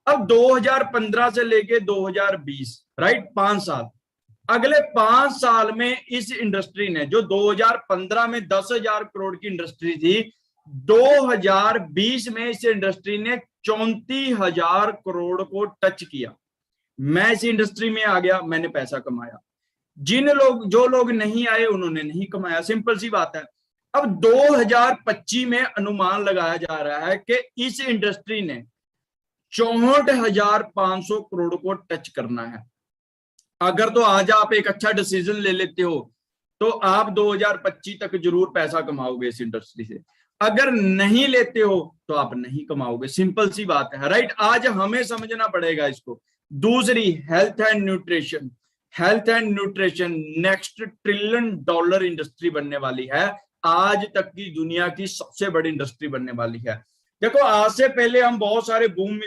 अब 2015 से लेके 2020, राइट, 5 साल, अगले 5 साल में इस इंडस्ट्री ने, जो 2015 में 10,000 करोड़ की इंडस्ट्री थी, 2020 में इस इंडस्ट्री ने 34,000 करोड़ को टच किया। मैं इस इंडस्ट्री में आ गया, मैंने पैसा कमाया। जो लोग नहीं आए उन्होंने नहीं कमाया, सिंपल सी बात है। अब 2025 में अनुमान लगाया जा रहा है कि इस इंडस्ट्री ने 64,500 करोड़ को टच करना है। अगर तो आज आप एक अच्छा डिसीजन ले लेते हो तो आप 2025 तक जरूर पैसा कमाओगे इस इंडस्ट्री से। अगर नहीं लेते हो तो आप नहीं कमाओगे, सिंपल सी बात है, राइट। आज हमें समझना पड़ेगा इसको। दूसरी, health and nutrition. Health and nutrition next $1 trillion industry बनने वाली है, आज तक की दुनिया की सबसे बड़ी इंडस्ट्री बनने वाली है। देखो, आज से पहले हम बहुत सारे बूम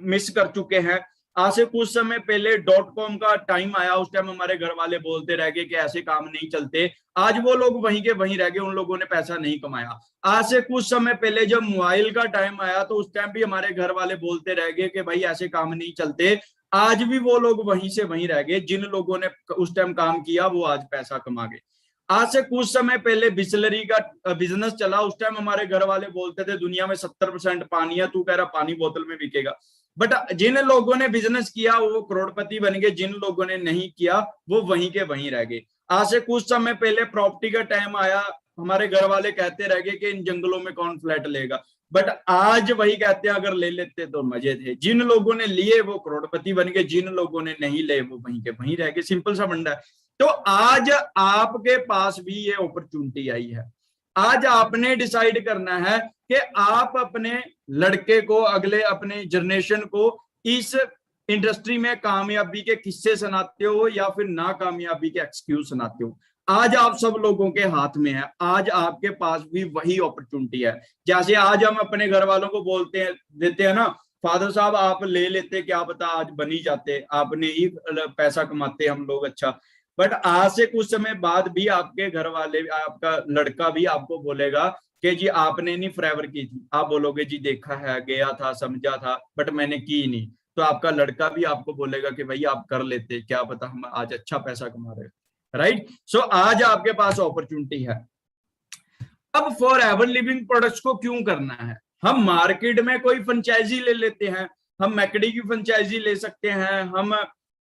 मिस कर चुके हैं। आज से कुछ समय पहले .com का टाइम आया, उस टाइम हमारे घर वाले बोलते रह गए कि ऐसे काम नहीं चलते। आज वो लोग वहीं के वहीं रह गए, उन लोगों ने पैसा नहीं कमाया। आज से कुछ समय पहले जब मोबाइल का टाइम आया तो उस टाइम भी हमारे घर वाले बोलते रह गए कि भाई ऐसे काम नहीं चलते। आज भी वो लोग वहीं से वहीं रह गए, जिन लोगों ने उस टाइम काम किया वो आज पैसा कमा गए। आज से कुछ समय पहले बिस्लरी का बिजनेस चला, उस टाइम हमारे घर वाले बोलते थे दुनिया में 70% पानी है, तू कह रहा पानी बोतल में बिकेगा। बट जिन लोगों ने बिजनेस किया वो करोड़पति बन गए, जिन लोगों ने नहीं किया वो वहीं के वहीं रह गए। आज से कुछ समय पहले प्रॉपर्टी का टाइम आया, हमारे घर वाले कहते रह गए कि इन जंगलों में कौन फ्लैट लेगा, बट आज वही कहते हैं अगर ले लेते तो मजे थे। जिन लोगों ने लिए वो करोड़पति बन गए, जिन लोगों ने नहीं ले वो वहीं के वहीं रह गए, सिंपल सा फंडा है। तो आज आपके पास भी ये अपॉर्चुनिटी आई है। आज आपने डिसाइड करना है कि आप अपने लड़के को, अगले अपने जनरेशन को इस इंडस्ट्री में कामयाबी के किस्से सुनाते हो या फिर नाकामयाबी के एक्सक्यूज सुनाते हो। आज आप सब लोगों के हाथ में है, आज आपके पास भी वही अपॉर्चुनिटी है। जैसे आज हम अपने घर वालों को बोलते हैं, देते हैं ना, फादर साहब आप ले लेते, क्या पता आज बन ही जाते, आपने ही पैसा कमाते हम लोग, अच्छा। बट आज से कुछ समय बाद भी आपके घर वाले, आपका लड़का भी आपको बोलेगा कि जी आपने नहीं फॉरएवर की थी। आप बोलोगे जी देखा है, गया था, समझा था, बट मैंने की नहीं। तो आपका लड़का भी आपको बोलेगा कि भाई आप कर लेते, क्या पता हम आज अच्छा पैसा कमा रहे, राइट। सो आज आपके पास अपॉर्चुनिटी है। अब फॉरएवर लिविंग प्रोडक्ट्स को क्यों करना है? हम मार्केट में कोई फ्रेंचाइजी ले लेते हैं, हम मैकडी की फ्रेंचाइजी ले सकते हैं, हम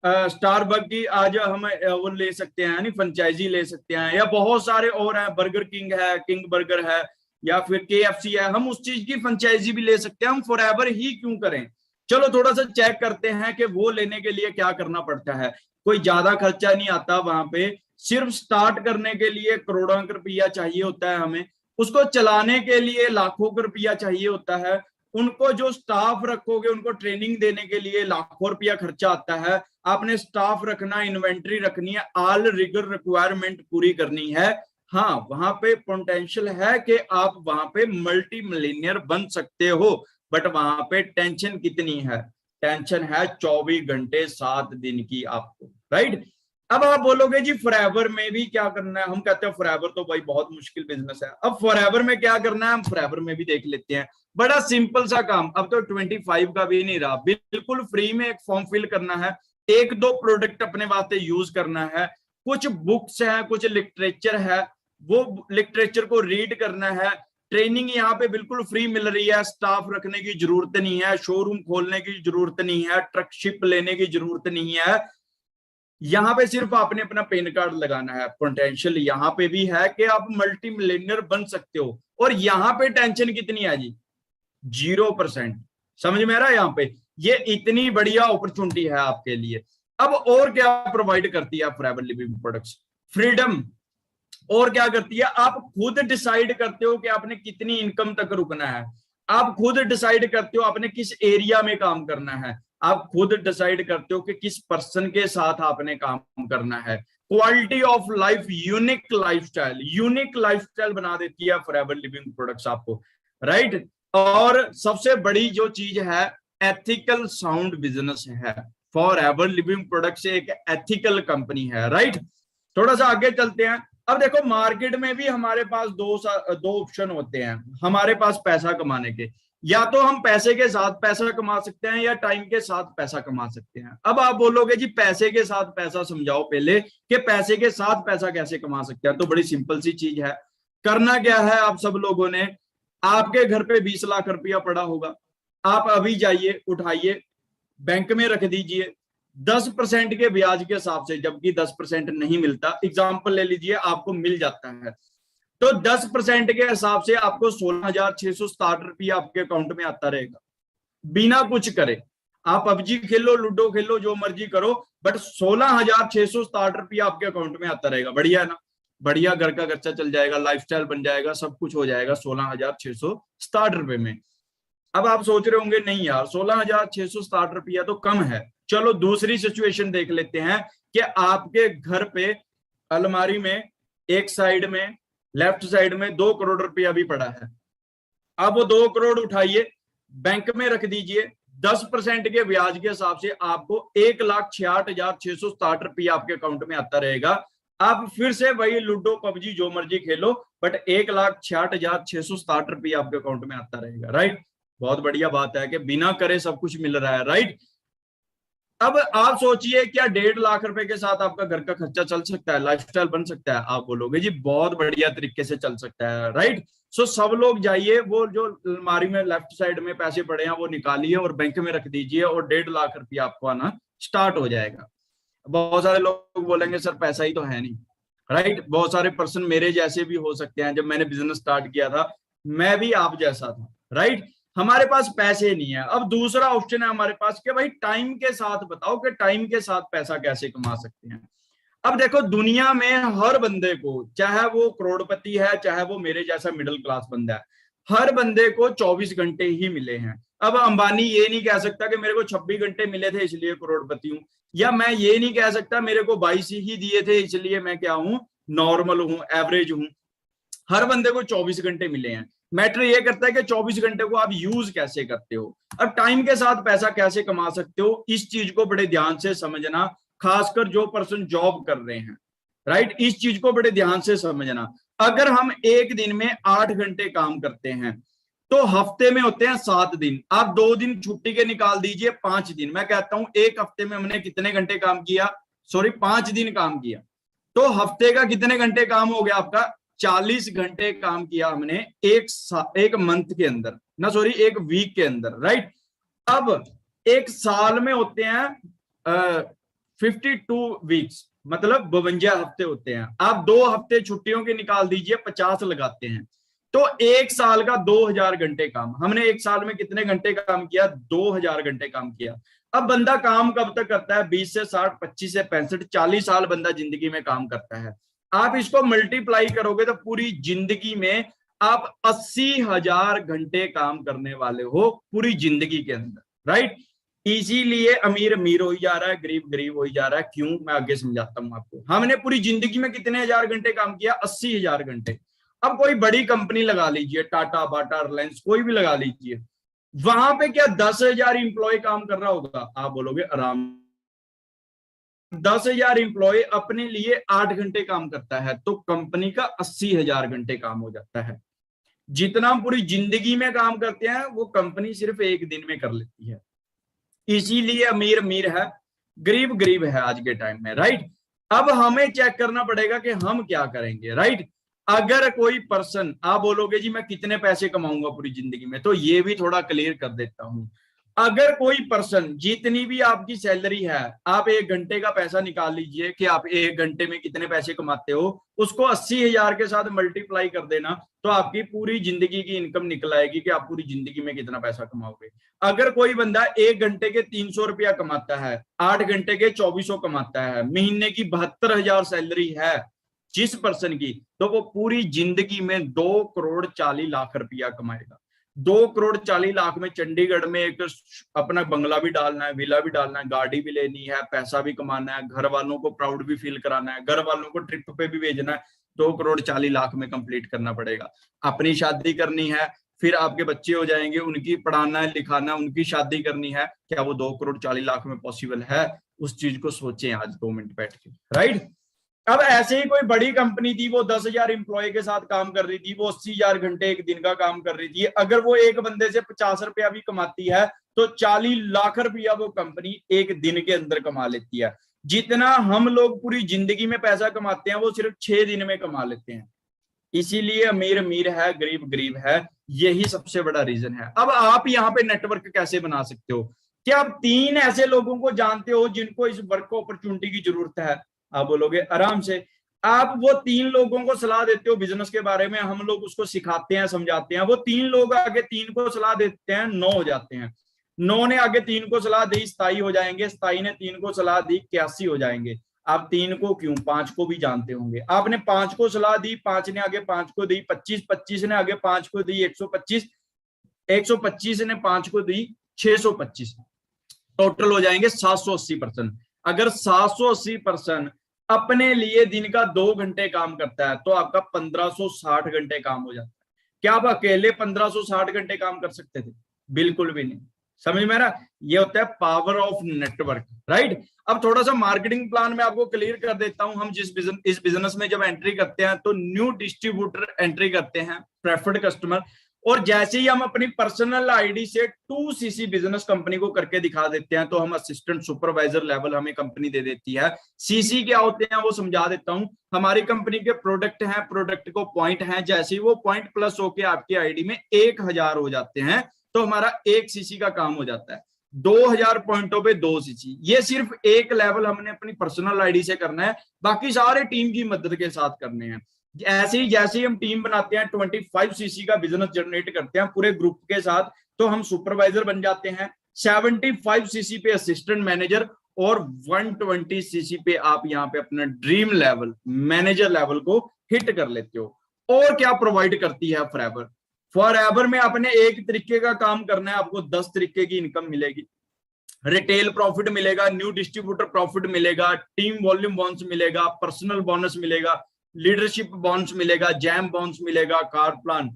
स्टारबक की आज हम वो ले सकते हैं, यानी फ्रेंचाइजी ले सकते हैं, या बहुत सारे और हैं, बर्गर किंग है, किंग बर्गर है, या फिर KFC है, हम उस चीज की फ्रेंचाइजी भी ले सकते हैं। हम फॉरएवर ही क्यों करें? चलो थोड़ा सा चेक करते हैं कि वो लेने के लिए क्या करना पड़ता है। कोई ज्यादा खर्चा नहीं आता वहां पे, सिर्फ स्टार्ट करने के लिए करोड़ों रुपया चाहिए होता है हमें, उसको चलाने के लिए लाखों रुपया चाहिए होता है, उनको जो स्टाफ रखोगे उनको ट्रेनिंग देने के लिए लाखों रुपया खर्चा आता है। आपने स्टाफ रखना, इन्वेंट्री रखनी है, ऑल रिगर रिक्वायरमेंट पूरी करनी है। हाँ, वहां पे पोटेंशियल है कि आप वहां पे मल्टी मिलियनियर बन सकते हो, बट वहां पे टेंशन कितनी है? टेंशन है 24 घंटे 7 दिन की आपको, राइट। अब आप बोलोगे जी फॉरएवर में भी क्या करना है? हम कहते हैं फॉरएवर तो भाई बहुत मुश्किल बिजनेस है। अब फॉरएवर में क्या करना है, हम फॉरएवर में भी देख लेते हैं। बड़ा सिंपल सा काम, अब तो 25 का भी नहीं रहा, बिल्कुल फ्री में एक फॉर्म फिल करना है, एक दो प्रोडक्ट अपने वास्ते यूज करना है, कुछ बुक्स है, कुछ लिटरेचर है, वो लिटरेचर को रीड करना है। ट्रेनिंग यहाँ पे बिल्कुल फ्री मिल रही है, स्टाफ रखने की जरूरत नहीं है, शोरूम खोलने की जरूरत नहीं है, ट्रकशिप लेने की जरूरत नहीं है। यहाँ पे सिर्फ आपने अपना पैन कार्ड लगाना है। पोटेंशियल यहाँ पे भी है कि आप मल्टी मिलियनर बन सकते हो, और यहाँ पे टेंशन कितनी है जी? 0%। समझ में आ रहा है? यहाँ पे ये इतनी बढ़िया अपॉर्चुनिटी है आपके लिए। अब और क्या प्रोवाइड करती है फॉरएवर लिविंग प्रोडक्ट्स? फ्रीडम। और क्या करती है? आप खुद डिसाइड करते हो कि आपने कितनी इनकम तक रुकना है, आप खुद डिसाइड करते हो आपने किस एरिया में काम करना है, आप खुद डिसाइड करते हो कि किस पर्सन के साथ आपने काम करना है। Quality of life, unique lifestyle बना देती है फॉरएवर लिविंग प्रोडक्ट्स आपको, राइट। और सबसे बड़ी जो चीज है, एथिकल साउंड बिजनेस है। फॉरएवर लिविंग प्रोडक्ट्स एक एथिकल कंपनी है, राइट। थोड़ा सा आगे चलते हैं। अब देखो मार्केट में भी हमारे पास दो ऑप्शन होते हैं हमारे पास पैसा कमाने के। या तो हम पैसे के साथ पैसा कमा सकते हैं, या टाइम के साथ पैसा कमा सकते हैं। अब आप बोलोगे जी पैसे के साथ पैसा समझाओ पहले, कि पैसे के साथ पैसा कैसे कमा सकते हैं। तो बड़ी सिंपल सी चीज है। करना क्या है, आप सब लोगों ने, आपके घर पे 20 लाख रुपया पड़ा होगा, आप अभी जाइए उठाइए, बैंक में रख दीजिए 10% के ब्याज के हिसाब से, जबकि 10% नहीं मिलता। एग्जाम्पल ले लीजिए, आपको मिल जाता है, तो 10% के हिसाब से आपको 16,667 रुपया आपके अकाउंट में आता रहेगा, बिना कुछ करे। आप पबजी खेलो, लूडो खेलो, जो मर्जी करो, बट 16,667 रुपया आपके अकाउंट में आता रहेगा। बढ़िया है ना? बढ़िया, घर का खर्चा चल जाएगा, लाइफस्टाइल बन जाएगा, सब कुछ हो जाएगा 16,667 रुपए में। अब आप सोच रहे होंगे नहीं यार 16,667 रुपया तो कम है। चलो दूसरी सिचुएशन देख लेते हैं कि आपके घर पे अलमारी में एक साइड में, लेफ्ट साइड में 2 करोड़ रुपया भी पड़ा है। अब वो 2 करोड़ उठाइए, बैंक में रख दीजिए, 10% के ब्याज के हिसाब से आपको 1,66,667 रुपया आपके अकाउंट में आता रहेगा। आप फिर से वही लूडो पबजी जो मर्जी खेलो, बट 1,66,667 रुपया आपके अकाउंट में आता रहेगा, राइट। बहुत बढ़िया बात है कि बिना करे सब कुछ मिल रहा है, राइट। अब आप सोचिए, क्या 1.5 लाख रुपए के साथ आपका घर का खर्चा चल सकता है, लाइफस्टाइल बन सकता है? आप बोलोगे जी बहुत बढ़िया तरीके से चल सकता है, राइट। सो सब लोग जाइए, वो जो अलमारी में लेफ्ट साइड में पैसे पड़े हैं वो निकालिए और बैंक में रख दीजिए, और 1.5 लाख रुपया आपको आना स्टार्ट हो जाएगा। बहुत सारे लोग बोलेंगे सर पैसा ही तो है नहीं, राइट। बहुत सारे पर्सन मेरे जैसे भी हो सकते हैं। जब मैंने बिजनेस स्टार्ट किया था, मैं भी आप जैसा था, राइट। हमारे पास पैसे नहीं है। अब दूसरा ऑप्शन है हमारे पास कि भाई टाइम के साथ बताओ कि टाइम के साथ पैसा कैसे कमा सकते हैं। अब देखो दुनिया में हर बंदे को, चाहे वो करोड़पति है चाहे वो मेरे जैसा मिडिल क्लास बंदा है, हर बंदे को 24 घंटे ही मिले हैं। अब अंबानी ये नहीं कह सकता कि मेरे को 26 घंटे मिले थे इसलिए करोड़पति हूं, या मैं ये नहीं कह सकता मेरे को 22 ही दिए थे इसलिए मैं क्या हूं, नॉर्मल हूं, एवरेज हूं। हर बंदे को 24 घंटे मिले हैं। मैटर ये करता है कि 24 घंटे को आप यूज कैसे करते हो। अब टाइम के साथ पैसा कैसे कमा सकते हो, इस चीज को बड़े ध्यान से समझना, खासकर जो पर्सन जॉब कर रहे हैं, राइट। इस चीज को बड़े ध्यान से समझना। अगर हम एक दिन में 8 घंटे काम करते हैं, तो हफ्ते में होते हैं 7 दिन। आप 2 दिन छुट्टी के निकाल दीजिए, 5 दिन। मैं कहता हूं एक हफ्ते में हमने कितने घंटे काम किया, सॉरी 5 दिन काम किया, तो हफ्ते का कितने घंटे काम हो गया आपका, 40 घंटे काम किया हमने एक मंथ के अंदर, ना सॉरी एक वीक के अंदर, राइट। अब एक साल में होते हैं 52 वीक्स, मतलब 52 हफ्ते होते हैं। आप 2 हफ्ते छुट्टियों के निकाल दीजिए, 50 लगाते हैं, तो एक साल का 2000 घंटे काम। हमने एक साल में कितने घंटे काम किया, 2000 घंटे काम किया। अब बंदा काम कब तक करता है, 20 से 60, 25 से 65, 40 साल बंदा जिंदगी में काम करता है। आप इसको मल्टीप्लाई करोगे तो पूरी जिंदगी में आप 80,000 घंटे काम करने वाले हो, पूरी जिंदगी के अंदर, राइट। इसीलिए अमीर अमीर हो ही जा रहा है, गरीब गरीब हो ही जा रहा है। क्यों, मैं आगे समझाता हूं आपको। हमने पूरी जिंदगी में कितने हजार घंटे काम किया? 80,000 घंटे। अब कोई बड़ी कंपनी लगा लीजिए, टाटा बाटा रिलायंस कोई भी लगा लीजिए, वहां पे क्या 10,000 इंप्लॉय काम कर रहा होगा? आप बोलोगे आराम। 10,000 इंप्लॉय अपने लिए 8 घंटे काम करता है, तो कंपनी का 80,000 घंटे काम हो जाता है। जितना हम पूरी जिंदगी में काम करते हैं वो कंपनी सिर्फ एक दिन में कर लेती है। इसीलिए अमीर अमीर है, गरीब गरीब है आज के टाइम में, राइट। अब हमें चेक करना पड़ेगा कि हम क्या करेंगे, राइट। अगर कोई पर्सन, आप बोलोगे जी मैं कितने पैसे कमाऊंगा पूरी जिंदगी में, तो ये भी थोड़ा क्लियर कर देता हूं। अगर कोई पर्सन, जितनी भी आपकी सैलरी है, आप 1 घंटे का पैसा निकाल लीजिए कि आप 1 घंटे में कितने पैसे कमाते हो, उसको 80,000 के साथ मल्टीप्लाई कर देना, तो आपकी पूरी जिंदगी की इनकम निकल आएगी कि आप पूरी जिंदगी में कितना पैसा कमाओगे। अगर कोई बंदा 1 घंटे के 300 रुपया कमाता है, 8 घंटे के 2400 कमाता है, महीने की 72,000 सैलरी है जिस पर्सन की, तो वो पूरी जिंदगी में 2,40,00,000 रुपया कमाएगा। 2,40,00,000 में चंडीगढ़ में एक अपना बंगला भी डालना है, विला भी डालना है, गाड़ी भी लेनी है, पैसा भी कमाना है, घर वालों को प्राउड भी फील कराना है, घर वालों को ट्रिप पे भी भेजना है। 2,40,00,000 में कंप्लीट करना पड़ेगा। अपनी शादी करनी है, फिर आपके बच्चे हो जाएंगे, उनकी पढ़ाना है, लिखाना, उनकी शादी करनी है। क्या वो 2,40,00,000 में पॉसिबल है? उस चीज को सोचें आज 2 मिनट बैठ के, राइट। अब ऐसे ही कोई बड़ी कंपनी थी, वो 10,000 इंप्लॉय के साथ काम कर रही थी, वो 80,000 घंटे एक दिन का काम कर रही थी। अगर वो एक बंदे से 50 रुपया भी कमाती है, तो 40,00,000 रुपया वो कंपनी एक दिन के अंदर कमा लेती है। जितना हम लोग पूरी जिंदगी में पैसा कमाते हैं, वो सिर्फ 6 दिन में कमा लेते हैं। इसीलिए अमीर अमीर है, गरीब गरीब है, यही सबसे बड़ा रीजन है। अब आप यहाँ पे नेटवर्क कैसे बना सकते हो? क्या आप 3 ऐसे लोगों को जानते हो जिनको इस वर्क अपॉर्चुनिटी की जरूरत है? आप बोलोगे आराम से। आप वो 3 लोगों को सलाह देते हो बिजनेस के बारे में, हम लोग उसको सिखाते हैं, समझाते हैं, वो 3 लोग आगे 3 को सलाह देते हैं, 9 हो जाते हैं। 9 ने आगे 3 को सलाह दी, 27 हो जाएंगे। 27 ने 3 को सलाह दी, 81 हो जाएंगे। आप 3 को क्यों, 5 को भी जानते होंगे। आपने 5 को सलाह दी, 5 ने आगे 5 को दी 25, 25 ने आगे 5 को दी 125, 125 ने 5 को दी 625, टोटल हो जाएंगे 780%। अगर 780% अपने लिए दिन का 2 घंटे काम करता है, तो आपका 1560 घंटे काम हो जाता है। क्या आप अकेले 1560 घंटे काम कर सकते थे? बिल्कुल भी नहीं। समझ में ना, ये होता है पावर ऑफ नेटवर्क, राइट। अब थोड़ा सा मार्केटिंग प्लान में आपको क्लियर कर देता हूं। हम इस बिजनेस में जब एंट्री करते हैं, तो न्यू डिस्ट्रीब्यूटर एंट्री करते हैं, प्रेफर्ड कस्टमर। और जैसे ही हम अपनी पर्सनल आईडी से 2cc बिजनेस कंपनी को करके दिखा देते हैं, तो हम असिस्टेंट सुपरवाइजर लेवल हमें कंपनी दे देती है। सीसी क्या होते हैं वो समझा देता हूं। हमारी कंपनी के प्रोडक्ट हैं, प्रोडक्ट को पॉइंट हैं, जैसे ही वो पॉइंट प्लस होके आपकी आईडी में 1,000 हो जाते हैं, तो हमारा 1cc का काम हो जाता है। 2,000 पॉइंटों पे 2cc। ये सिर्फ एक लेवल हमने अपनी पर्सनल आईडी से करना है, बाकी सारे टीम की मदद के साथ करने हैं। ऐसे ही जैसे ही हम टीम बनाते हैं, 25cc का बिजनेस जनरेट करते हैं पूरे ग्रुप के साथ, तो हम सुपरवाइजर बन जाते हैं। 75cc पे असिस्टेंट मैनेजर, और 120cc पे आप यहाँ पे अपना ड्रीम लेवल, मैनेजर लेवल को हिट कर लेते हो। और क्या प्रोवाइड करती है फॉरएवर? फॉरएवर में आपने एक तरीके का काम करना है, आपको 10 तरीके की इनकम मिलेगी। रिटेल प्रॉफिट मिलेगा, न्यू डिस्ट्रीब्यूटर प्रॉफिट मिलेगा, टीम वॉल्यूम बोनस मिलेगा, पर्सनल बोनस मिलेगा, लीडरशिप बोनस मिलेगा, जैम बोनस मिलेगा, कार प्लान,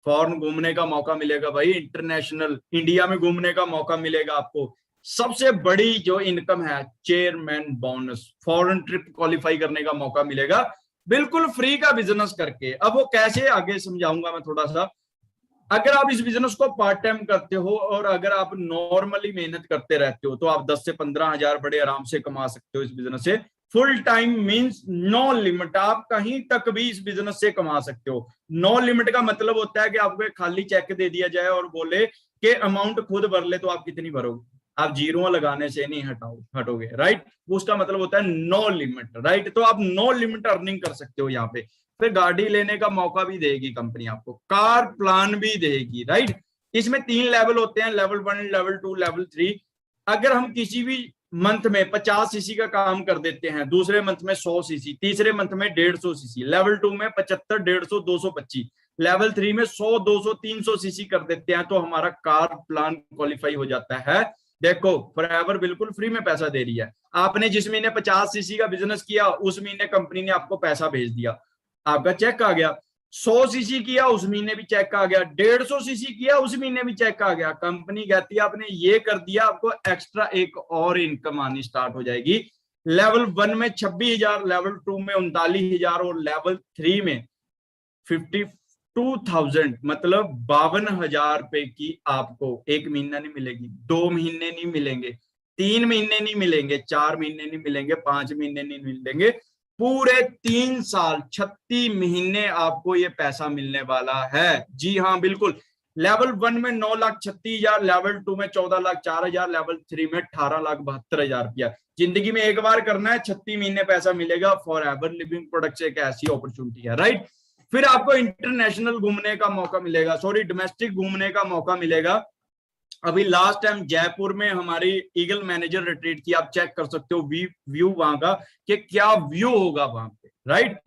फॉरेन घूमने का मौका मिलेगा भाई, इंटरनेशनल इंडिया में घूमने का मौका मिलेगा आपको। सबसे बड़ी जो इनकम है chairman bonus, foreign trip qualify करने का मौका मिलेगा, बिल्कुल फ्री का बिजनेस करके। अब वो कैसे आगे समझाऊंगा मैं थोड़ा सा। अगर आप इस बिजनेस को पार्ट टाइम करते हो, और अगर आप नॉर्मली मेहनत करते रहते हो, तो आप 10 से 15,000 बड़े आराम से कमा सकते हो इस बिजनेस से। Full time means no limit, आप कहीं तक भी इस बिजनेस से कमा सकते हो। नो लिमिट का मतलब होता है कि आपको एक खाली चेक दे दिया जाए और बोले कि अमाउंट खुद भर ले, तो आप कितनी भरोगे? आप जीरो लगाने से नहीं हटोगे, राइट। उसका मतलब होता है नो लिमिट, राइट। तो आप नो लिमिट अर्निंग कर सकते हो यहाँ पे। फिर गाड़ी लेने का मौका भी देगी कंपनी आपको, कार प्लान भी देगी, राइट। इसमें 3 लेवल होते हैं, लेवल 1, लेवल 2, लेवल 3। अगर हम किसी भी मंथ में 50cc का काम कर देते हैं, दूसरे मंथ में 100cc, तीसरे मंथ में 150cc, लेवल 2 में 75, 150, 225, लेवल 3 में 100, 200, 300cc कर देते हैं, तो हमारा कार प्लान क्वालिफाई हो जाता है। देखो फॉरएवर बिल्कुल फ्री में पैसा दे रही है। आपने जिस महीने 50 सीसी का बिजनेस किया उस महीने कंपनी ने आपको पैसा भेज दिया, आपका चेक आ गया। 100 सीसी किया उस महीने भी चेक आ गया, 150 सीसी किया उस महीने भी चेक आ गया। कंपनी कहती है आपने ये कर दिया, आपको एक्स्ट्रा एक और इनकम आनी स्टार्ट हो जाएगी। लेवल 1 में 26,000, लेवल 2 में 39,000 और लेवल 3 में 52,000, मतलब 52,000 रुपए की आपको एक महीना नहीं मिलेगी, 2 महीने नहीं मिलेंगे, 3 महीने नहीं मिलेंगे, 4 महीने नहीं मिलेंगे, 5 महीने नहीं मिलेंगे, पूरे 3 साल 36 महीने आपको ये पैसा मिलने वाला है। जी हाँ बिल्कुल। लेवल 1 में 9,36,000, लेवल 2 में 14,04,000, लेवल 3 में 18,72,000 रुपया। जिंदगी में एक बार करना है, 36 महीने पैसा मिलेगा। फॉरएवर लिविंग प्रोडक्ट्स एक ऐसी अपॉर्चुनिटी है, राइट। फिर आपको इंटरनेशनल घूमने का मौका मिलेगा, सॉरी डोमेस्टिक घूमने का मौका मिलेगा। अभी लास्ट टाइम जयपुर में हमारी ईगल मैनेजर रिट्रीट की, आप चेक कर सकते हो व्यू वहां का कि क्या व्यू होगा वहां पे, राइट।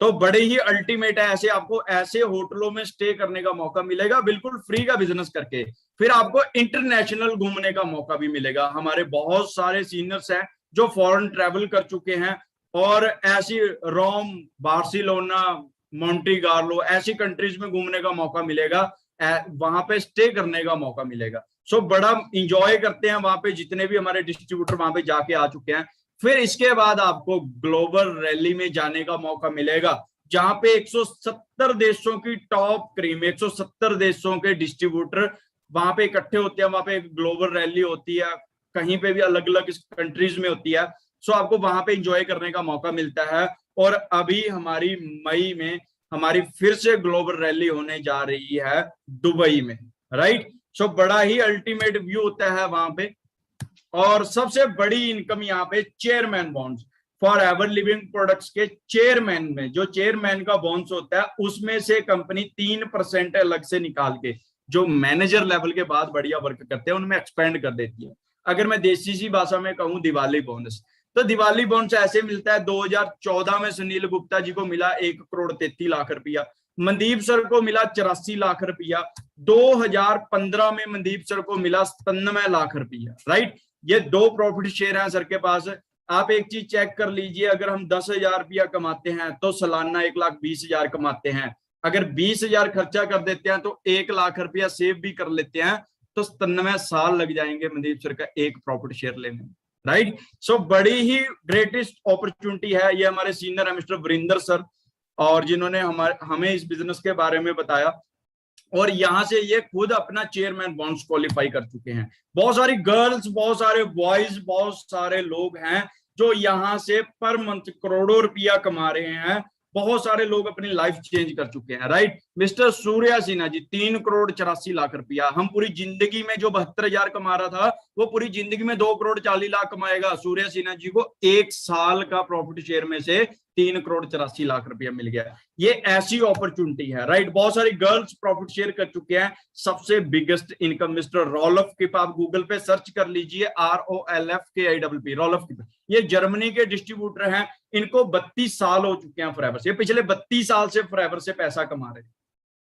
तो बड़े ही अल्टीमेट है, ऐसे आपको ऐसे होटलों में स्टे करने का मौका मिलेगा बिल्कुल फ्री का बिजनेस करके। फिर आपको इंटरनेशनल घूमने का मौका भी मिलेगा। हमारे बहुत सारे सीनियर्स हैं जो फॉरेन ट्रेवल कर चुके हैं और ऐसी रोम, बार्सिलोना, मोंटीगार्लो ऐसी कंट्रीज में घूमने का मौका मिलेगा, वहां पे स्टे करने का मौका मिलेगा। सो बड़ा इंजॉय करते हैं वहां पे, जितने भी हमारे डिस्ट्रीब्यूटर वहां पे जाके आ चुके हैं। फिर इसके बाद आपको ग्लोबल रैली में जाने का मौका मिलेगा, जहां पे 170 देशों की टॉप क्रीम, 170 देशों के डिस्ट्रीब्यूटर वहां पे इकट्ठे होते हैं। वहां पे ग्लोबल रैली होती है, कहीं पे भी अलग अलग कंट्रीज में होती है। सो आपको वहां पे इंजॉय करने का मौका मिलता है। और अभी हमारी मई में हमारी फिर से ग्लोबल रैली होने जा रही है दुबई में, राइट। सो बड़ा ही अल्टीमेट व्यू होता है वहां पे। और सबसे बड़ी इनकम यहाँ पे chairman bonds, forever living products के चेयरमैन में जो चेयरमैन का बॉन्ड्स होता है उसमें से कंपनी 3% अलग से निकाल के, जो मैनेजर लेवल के बाद बढ़िया वर्क करते हैं उनमें एक्सपेंड कर देती है। अगर मैं देसी सी भाषा में कहूँ दिवाली बोनस, तो दिवाली बोनस ऐसे मिलता है। 2014 में सुनील गुप्ता जी को मिला 1,33,00,000 रुपया, मनदीप सर को मिला 84 लाख रुपया, 2015 में मनदीप सर को मिला 97 लाख रुपया, राइट। ये 2 प्रॉफिट शेयर हैं सर के पास। आप एक चीज चेक कर लीजिए, अगर हम 10,000 रुपया कमाते हैं तो सालाना 1,20,000 कमाते हैं। अगर 20,000 खर्चा कर देते हैं तो 1 लाख रुपया सेव भी कर लेते हैं, तो 97 साल लग जाएंगे मनदीप सर का एक प्रॉफिट शेयर लेने में, राइट। सो बड़ी ही ग्रेटेस्ट अपॉर्चुनिटी है ये। हमारे सीनियर है मिस्टर वरिंदर सर, और जिन्होंने हमें इस बिजनेस के बारे में बताया, और यहां से ये खुद अपना चेयरमैन बॉन्ड्स क्वालिफाई कर चुके हैं। बहुत सारी गर्ल्स, बहुत सारे बॉयज, बहुत सारे लोग हैं जो यहां से पर मंथ करोड़ों रुपया कमा रहे हैं। बहुत सारे लोग अपनी लाइफ चेंज कर चुके हैं, राइट। मिस्टर सूर्या सिन्हा जी 3,84,00,000 रुपया। हम पूरी जिंदगी में जो 72,000 कमा रहा था वो पूरी जिंदगी में 2,40,00,000 कमाएगा। सूर्या सिन्हा जी को 1 साल का प्रॉफिट शेयर में से 3,84,00,000 रुपया मिल गया। ये ऐसी अपॉर्चुनिटी है, राइट। बहुत सारी गर्ल्स प्रॉफिट शेयर कर चुके हैं। सबसे बिगेस्ट इनकम मिस्टर रॉलफ किप, आप गूगल पे सर्च कर लीजिए, ROLFKIPP, रॉलफ किप। ये जर्मनी के डिस्ट्रीब्यूटर हैं, इनको 32 साल हो चुके हैं फॉरएवर से। पिछले 32 साल से फॉरएवर से पैसा कमा रहे हैं,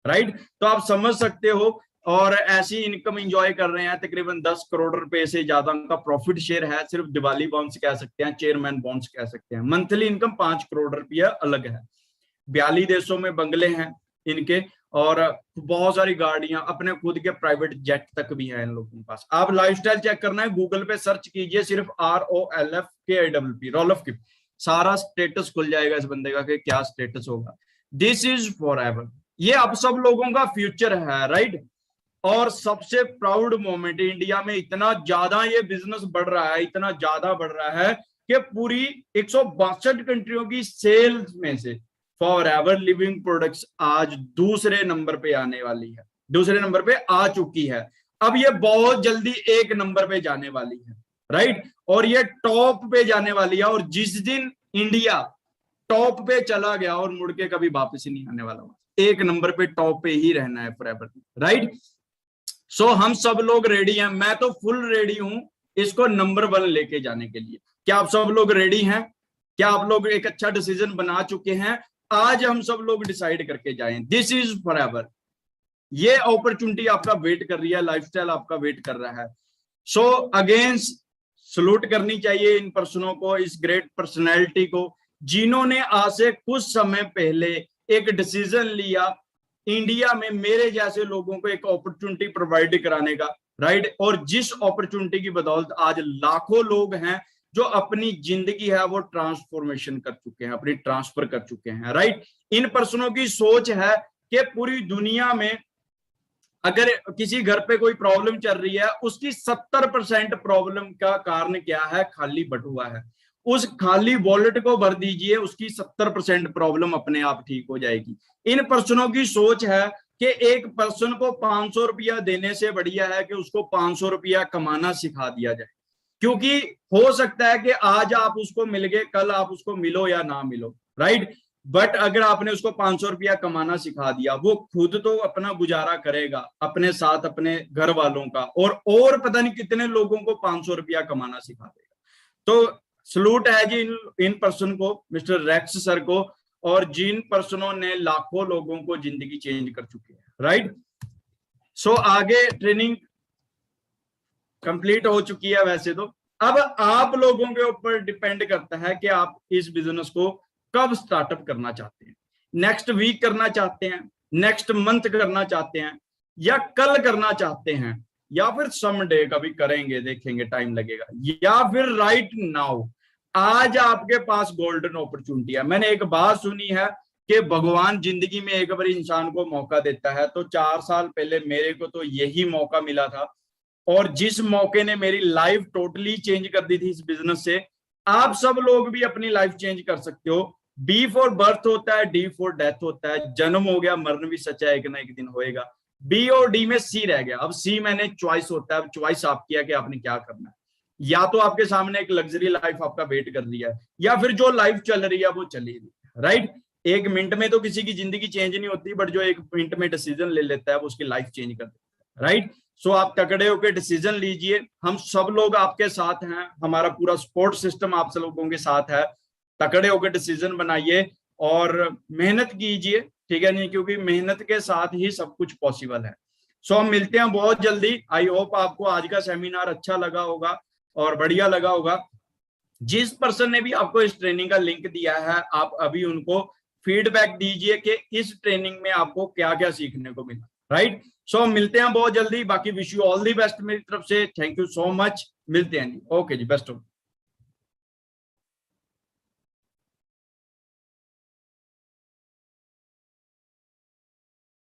राइट। तो आप समझ सकते हो। और ऐसी इनकम एंजॉय कर रहे हैं। तकरीबन 10 करोड़ रुपए से ज्यादा उनका प्रॉफिट शेयर है। सिर्फ दिवाली बॉन्ड्स कह सकते हैं, चेयरमैन बॉन्ड्स कह सकते हैं। मंथली इनकम 5 करोड़ रुपया अलग है। 42 देशों में बंगले हैं इनके, और बहुत सारी गाड़ियां, अपने खुद के प्राइवेट जेट तक भी है इन लोगों के पास। आप लाइफस्टाइल चेक करना है, गूगल पे सर्च कीजिए सिर्फ ROLFKIPP, रॉलफ किप, सारा स्टेटस खुल जाएगा इस बंदे का कि क्या स्टेटस होगा। दिस इज फॉरएवर, ये आप सब लोगों का फ्यूचर है, राइट। और सबसे प्राउड मोमेंट, इंडिया में इतना ज्यादा ये बिजनेस बढ़ रहा है, इतना ज्यादा बढ़ रहा है कि पूरी 162 कंट्रियों की सेल्स में से फॉरएवर लिविंग प्रोडक्ट्स आज दूसरे नंबर पे आने वाली है, दूसरे नंबर पे आ चुकी है। अब ये बहुत जल्दी 1 नंबर पे जाने वाली है, राइट। और ये टॉप पे जाने वाली है। और जिस दिन इंडिया टॉप पे चला गया और मुड़ के कभी वापस ही नहीं आने वाला, 1 नंबर पे टॉप पे ही रहना है फॉरएवर, राइट। सो हम सब लोग रेडी हैं, मैं तो फुल रेडी हूं इसको नंबर 1 लेके जाने के लिए। क्या आप सब लोग रेडी हैं? क्या आप लोग एक अच्छा डिसीजन बना चुके हैं? आज हम सब लोग डिसाइड करके जाएं, दिस इज फॉरएवर। ये अपॉर्चुनिटी आपका वेट कर रही है, लाइफस्टाइल आपका वेट कर रहा है। सो अगेन सलूट करनी चाहिए इन पर्सनों को, इस ग्रेट पर्सनैलिटी को, जिन्होंने आज से कुछ समय पहले एक डिसीजन लिया इंडिया में मेरे जैसे लोगों को एक अपॉर्चुनिटी प्रोवाइड कराने का, राइट। और जिस अपॉर्चुनिटी की बदौलत आज लाखों लोग हैं जो अपनी जिंदगी है वो ट्रांसफॉर्मेशन कर चुके हैं, अपनी ट्रांसफर कर चुके हैं, राइट। इन पर्सनों की सोच है कि पूरी दुनिया में अगर किसी घर पे कोई प्रॉब्लम चल रही है, उसकी 70% प्रॉब्लम का कारण क्या है? खाली बटुआ है। उस खाली वॉलेट को भर दीजिए, उसकी 70% प्रॉब्लम अपने आप ठीक हो जाएगी। इन पर्सनों की सोच है कि एक पर्सन को 500 रुपया देने से बढ़िया है कि उसको 500 रुपया कमाना सिखा दिया जाए, क्योंकि हो सकता है कि आज आप उसको मिल गए, कल आप उसको मिलो या ना मिलो, राइट। बट अगर आपने उसको 500 रुपया कमाना सिखा दिया, वो खुद तो अपना गुजारा करेगा, अपने साथ अपने घर वालों का, और पता नहीं कितने लोगों को 500 रुपया कमाना सिखा देगा। तो सलूट है जी इन पर्सन को, मिस्टर रेक्स सर को, और जिन पर्सनों ने लाखों लोगों को जिंदगी चेंज कर चुके हैं, राइट। सो आगे ट्रेनिंग कंप्लीट हो चुकी है वैसे तो। अब आप लोगों के ऊपर डिपेंड करता है कि आप इस बिजनेस को कब स्टार्टअप करना चाहते हैं। नेक्स्ट वीक करना चाहते हैं, नेक्स्ट मंथ करना चाहते हैं, या कल करना चाहते हैं, या फिर समडे कभी करेंगे, देखेंगे टाइम लगेगा, या फिर राइट नाउ। आज आपके पास गोल्डन अपॉर्चुनिटी है। मैंने एक बात सुनी है कि भगवान जिंदगी में एक बार इंसान को मौका देता है, तो 4 साल पहले मेरे को तो यही मौका मिला था, और जिस मौके ने मेरी लाइफ टोटली चेंज कर दी थी इस बिजनेस से। आप सब लोग भी अपनी लाइफ चेंज कर सकते हो। बी फॉर बर्थ होता है, डी फॉर डेथ होता है। जन्म हो गया, मरण भी सच्चा है, एक ना एक दिन होएगा। बी और डी में सी रह गया। अब सी मैंने चॉइस होता है, अब चॉइस आपकी है कि आपने क्या करना है। या तो आपके सामने एक लग्जरी लाइफ आपका वेट कर रही है, या फिर जो लाइफ चल रही है वो चली रही है, राइट। एक मिनट में तो किसी की जिंदगी चेंज नहीं होती, बट जो एक मिनट में डिसीजन ले लेता है वो उसकी लाइफ चेंज कर देता है, राइट। सो आप तगड़े होकर डिसीजन लीजिए। हम सब लोग आपके साथ हैं, हमारा पूरा सपोर्ट सिस्टम आप सब लोगों के साथ है। तगड़े होकर डिसीजन बनाइए और मेहनत कीजिए, ठीक है नहीं, क्योंकि मेहनत के साथ ही सब कुछ पॉसिबल है। सो हम मिलते हैं बहुत जल्दी। आई होप आपको आज का सेमिनार अच्छा लगा होगा और बढ़िया लगा होगा। जिस पर्सन ने भी आपको इस ट्रेनिंग का लिंक दिया है, आप अभी उनको फीडबैक दीजिए कि इस ट्रेनिंग में आपको क्या क्या सीखने को मिला, राइट। सो मिलते हैं बहुत जल्दी। बाकी wish you all the best मेरी तरफ से। Thank you so much. मिलते हैं जी। ओके जी, बेस्ट ऑफ